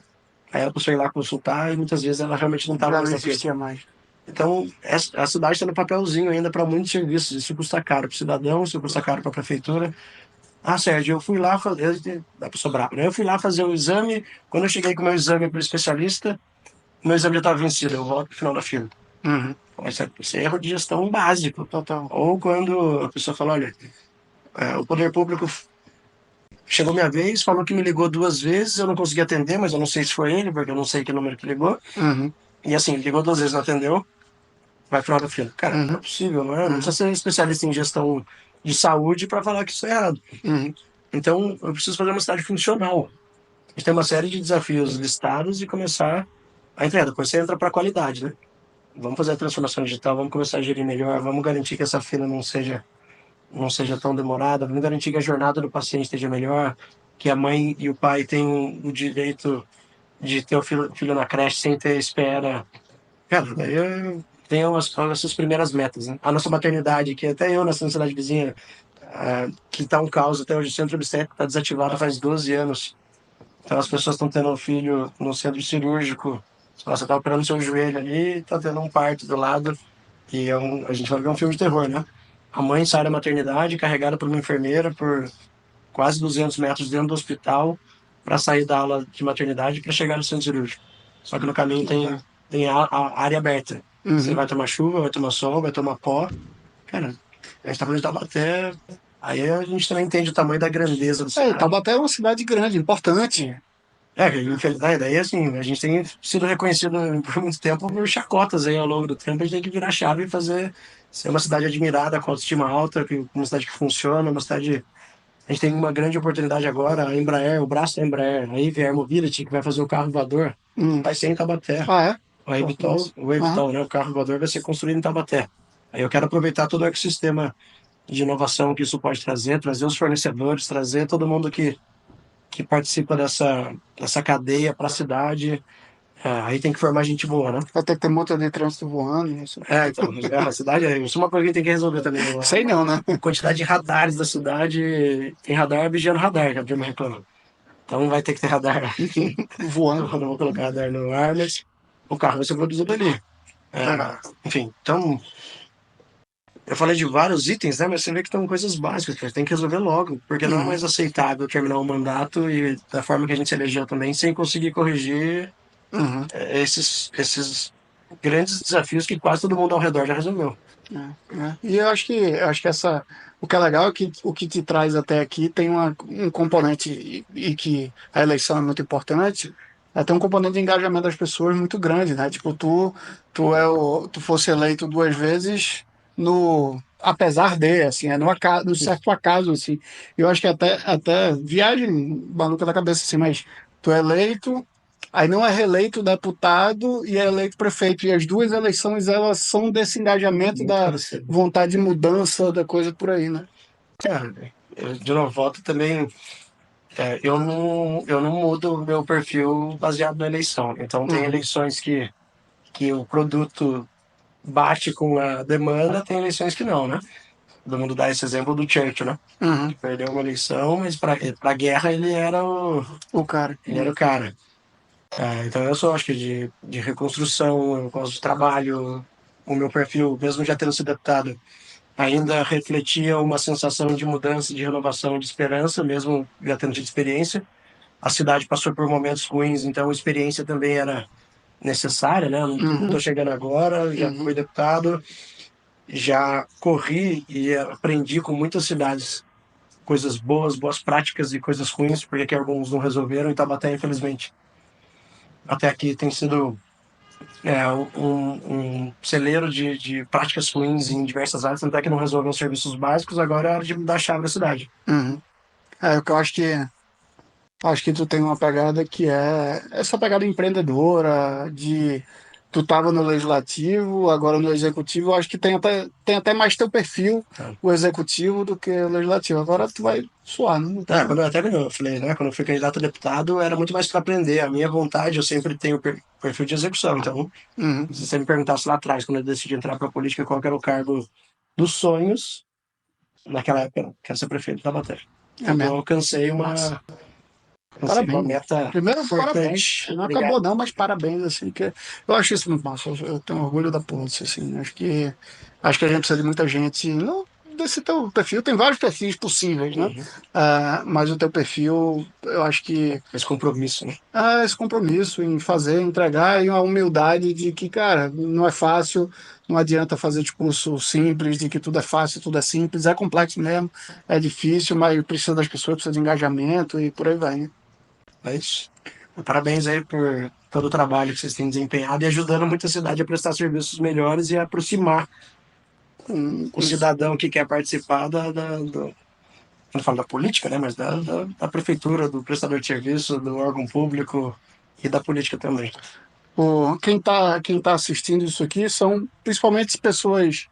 Aí ela foi lá consultar e muitas vezes ela realmente não estava já mais não na fila. existia mais. Então, a cidade está no papelzinho ainda para muitos serviços. Isso custa caro para o cidadão, isso custa caro para a prefeitura. Ah, Sérgio, eu fui lá fazer. Dá para sobrar, né? Eu fui lá fazer o exame. Quando eu cheguei com o meu exame para o especialista, meu exame já estava vencido. Eu volto para o final da fila. Uhum. Isso é erro de gestão básico. Total. Ou quando a pessoa fala, olha, o poder público chegou minha vez, falou que me ligou 2 vezes, eu não consegui atender, mas eu não sei se foi ele, porque eu não sei que número que ligou. Uhum. E assim, ligou 2 vezes, não atendeu, vai final da fila. Cara, não é Uhum. possível, não é? Não Uhum. precisa ser especialista em gestão de saúde para falar que isso é errado. Uhum. Então, eu preciso fazer uma cidade funcional. A gente tem uma série de desafios listados e começar a entrega. Depois você entra para a qualidade, né? Vamos fazer a transformação digital, vamos começar a gerir melhor, vamos garantir que essa fila não seja tão demorada, vamos garantir que a jornada do paciente esteja melhor, que a mãe e o pai tenham o direito de ter o filho na creche sem ter espera. Cara, daí eu tenho as primeiras metas, né? A nossa maternidade, que até eu nessa cidade vizinha, que está um caos até hoje, o centro obstétrico está desativado faz 12 anos. Então as pessoas estão tendo um filho no centro cirúrgico. Você está operando seu joelho ali, está tendo um parto do lado. E a gente vai ver um filme de terror, né? A mãe sai da maternidade carregada por uma enfermeira por quase 200 metros dentro do hospital para sair da aula de maternidade para chegar no centro cirúrgico. Só que no caminho tem a área aberta. Você Uhum. vai tomar chuva, vai tomar sol, vai tomar pó. Cara, a gente tá falando de Taubaté. Aí a gente também entende o tamanho da grandeza do É, cenário. Taubaté é uma cidade grande, importante. Infelizmente, daí assim, a gente tem sido reconhecido por muito tempo por chacotas aí ao longo do tempo, a gente tem que virar chave e fazer ser uma cidade admirada, com autoestima alta, uma cidade que funciona, uma cidade. A gente tem uma grande oportunidade agora, a Embraer, o braço da Embraer, a EV Air Mobility, que vai fazer o carro voador, Hum. vai ser em Taubaté. Ah, é? O Pô, eVTOL, massa. o Aham. eVTOL, né, o carro voador vai ser construído em Taubaté. Aí eu quero aproveitar todo o ecossistema de inovação que isso pode trazer os fornecedores, trazer todo mundo que participa dessa cadeia para a cidade. Aí tem que formar gente boa, né? Vai ter que ter multa de trânsito voando. Isso. Então, a cidade, isso é uma coisa que a gente tem que resolver também. Sei não, né? A quantidade de radares da cidade, tem radar vigiando radar, que a turma reclama. Então vai ter que ter radar. Eu Voando. não vou colocar radar no ar, mas o carro vai ser produzido ali. Legal. Enfim, então, eu falei de vários itens, né? Mas você vê que estão coisas básicas que a gente tem que resolver logo, porque não é Uhum. mais aceitável terminar um mandato e da forma que a gente se elegeu também, sem conseguir corrigir Uhum. esses grandes desafios que quase todo mundo ao redor já resolveu. E eu acho que o que é legal é que o que te traz até aqui tem um componente, e que a eleição é muito importante, tem um componente de engajamento das pessoas muito grande, né? Tipo, tu fosse eleito 2 vezes apesar de, assim, no certo acaso, assim. Eu acho que até viagem maluca da cabeça, assim, mas tu é eleito, aí não é reeleito deputado e é eleito prefeito. E as duas eleições, elas são desse engajamento Muito da parecido. vontade de mudança da coisa por aí, né? De novo, voto também. Eu não mudo o meu perfil baseado na eleição. Então, tem Uhum, eleições que o produto bate com a demanda, tem eleições que não, né? Todo mundo dá esse exemplo do Churchill, né? uhum, Que perdeu uma eleição, mas para a guerra o cara. ele era o cara. Então, eu sou, acho que, de reconstrução, eu gosto de trabalho. O meu perfil, mesmo já tendo sido deputado, ainda refletia uma sensação de mudança, de renovação, de esperança, mesmo já tendo tido experiência. A cidade passou por momentos ruins, então a experiência também era necessária, né? Não Uhum, estou chegando agora, já uhum, fui deputado, já corri e aprendi com muitas cidades coisas boas, boas práticas e coisas ruins, porque que alguns não resolveram, e Taubaté, infelizmente, até aqui tem sido um celeiro de práticas ruins em diversas áreas, tanto é que não resolveu os serviços básicos, agora é hora de mudar a chave da cidade. Uhum. É, o que eu acho que tu tem uma pegada que é essa pegada empreendedora, de tu tava no legislativo, agora no executivo, eu acho que tem até mais teu perfil, Tá? o executivo, do que o legislativo. Agora tu vai suar, né? Quando eu falei, né, quando eu fui candidato a deputado, era muito mais para aprender. A minha vontade, eu sempre tenho perfil de execução. Então, Uhum. se você me perguntasse lá atrás, quando eu decidi entrar para a política, qual que era o cargo dos sonhos, naquela época, eu quero ser prefeito da Taubaté. É Então, mesmo. Massa. alcancei uma Parabéns. meta Primeiro, parabéns. importante. Não Obrigado. acabou não, mas parabéns, assim, que eu acho isso muito massa. Eu tenho orgulho da polícia, assim. Acho que a gente precisa de muita gente, não desse teu perfil, tem vários perfis possíveis, né? Uhum. Mas o teu perfil, eu acho que Esse compromisso, né? esse compromisso em fazer, entregar e uma humildade de que, cara, não é fácil, não adianta fazer discurso simples de que tudo é fácil, tudo é simples, é complexo mesmo, é difícil, mas precisa das pessoas, precisa de engajamento e por aí vai, né? Mas, parabéns aí por todo o trabalho que vocês têm desempenhado e ajudando muita cidade a prestar serviços melhores e a aproximar o Isso. cidadão que quer participar não falo da política, né, mas da prefeitura, do prestador de serviço, do órgão público e da política também. Quem tá assistindo isso aqui são principalmente pessoas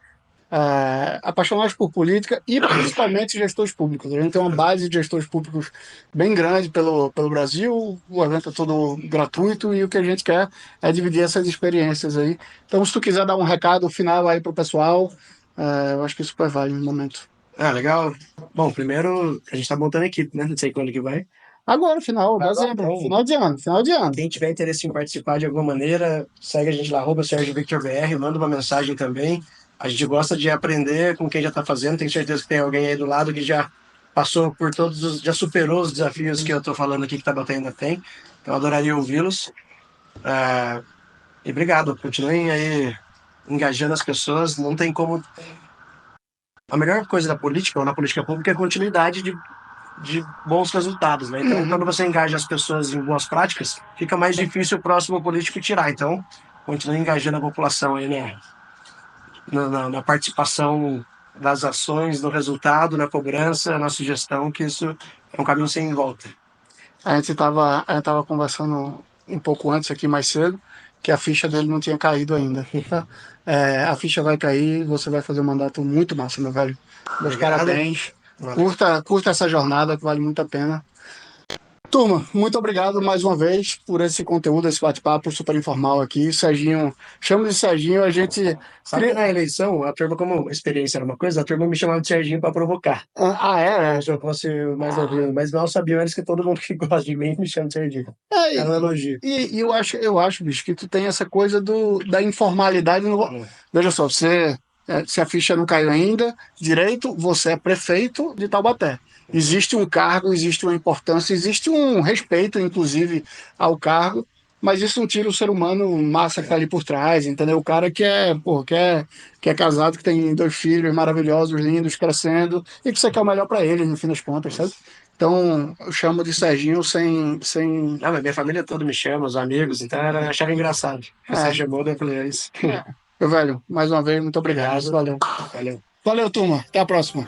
apaixonadas por política e principalmente gestores públicos. A gente tem uma base de gestores públicos bem grande pelo Brasil, o evento é todo gratuito e o que a gente quer é dividir essas experiências aí. Então, se tu quiser dar um recado final aí pro pessoal, eu acho que isso super vale no momento. Ah, legal. Bom, primeiro, a gente está montando a equipe, né? Não sei quando que vai. Agora, final, Vai lá, dezembro, então, final de ano, final de ano. quem tiver interesse em participar de alguma maneira, segue a gente lá, @SérgioVictorBR, manda uma mensagem também. A gente gosta de aprender com quem já está fazendo. Tenho certeza que tem alguém aí do lado que já passou por já superou os desafios que eu estou falando aqui que Taubaté ainda tem. Então, eu adoraria ouvi-los. E obrigado. Continuem aí engajando as pessoas. Não tem como. A melhor coisa da política, ou na política pública, é a continuidade de bons resultados, né? Então, quando Uhum. você engaja as pessoas em boas práticas, fica mais difícil o próximo político tirar. Então, continue engajando a população aí, né? Na participação das ações, no resultado, na cobrança, na sugestão, que isso é um caminho sem volta. A gente tava conversando um pouco antes aqui mais cedo, que a ficha dele não tinha caído ainda. Tá? A ficha vai cair, você vai fazer um mandato muito massa, meu velho. Meus Obrigado. parabéns. Valeu. Curta essa jornada que vale muito a pena. Turma, muito obrigado mais uma vez por esse conteúdo, esse bate-papo super informal aqui. Serginho, chamo de Serginho, a gente Sabe que cria. na eleição, a turma, como experiência era uma coisa, a turma me chamava de Serginho para provocar. É. Como se eu fosse mais novinho. Mas mal sabiam eles que todo mundo que gosta de mim me chama de Serginho. É, Era um elogio. e eu acho, bicho, que tu tem essa coisa da informalidade. Veja só, se a ficha não caiu ainda, direito, você é prefeito de Taubaté. Existe um cargo, existe uma importância, existe um respeito, inclusive, ao cargo, mas isso não tira o ser humano massa que tá ali por trás, entendeu? O cara que é casado, que tem 2 filhos maravilhosos, lindos, crescendo, e que você quer o melhor para ele, no fim das contas, sabe? Então, eu chamo de Serginho sem. Não, mas minha família toda me chama, os amigos, então era, achava engraçado. Você É, chamou, daí eu falei, é isso. Meu velho, mais uma vez, muito obrigado. Obrigado. Valeu. Valeu. Valeu, turma. Até a próxima.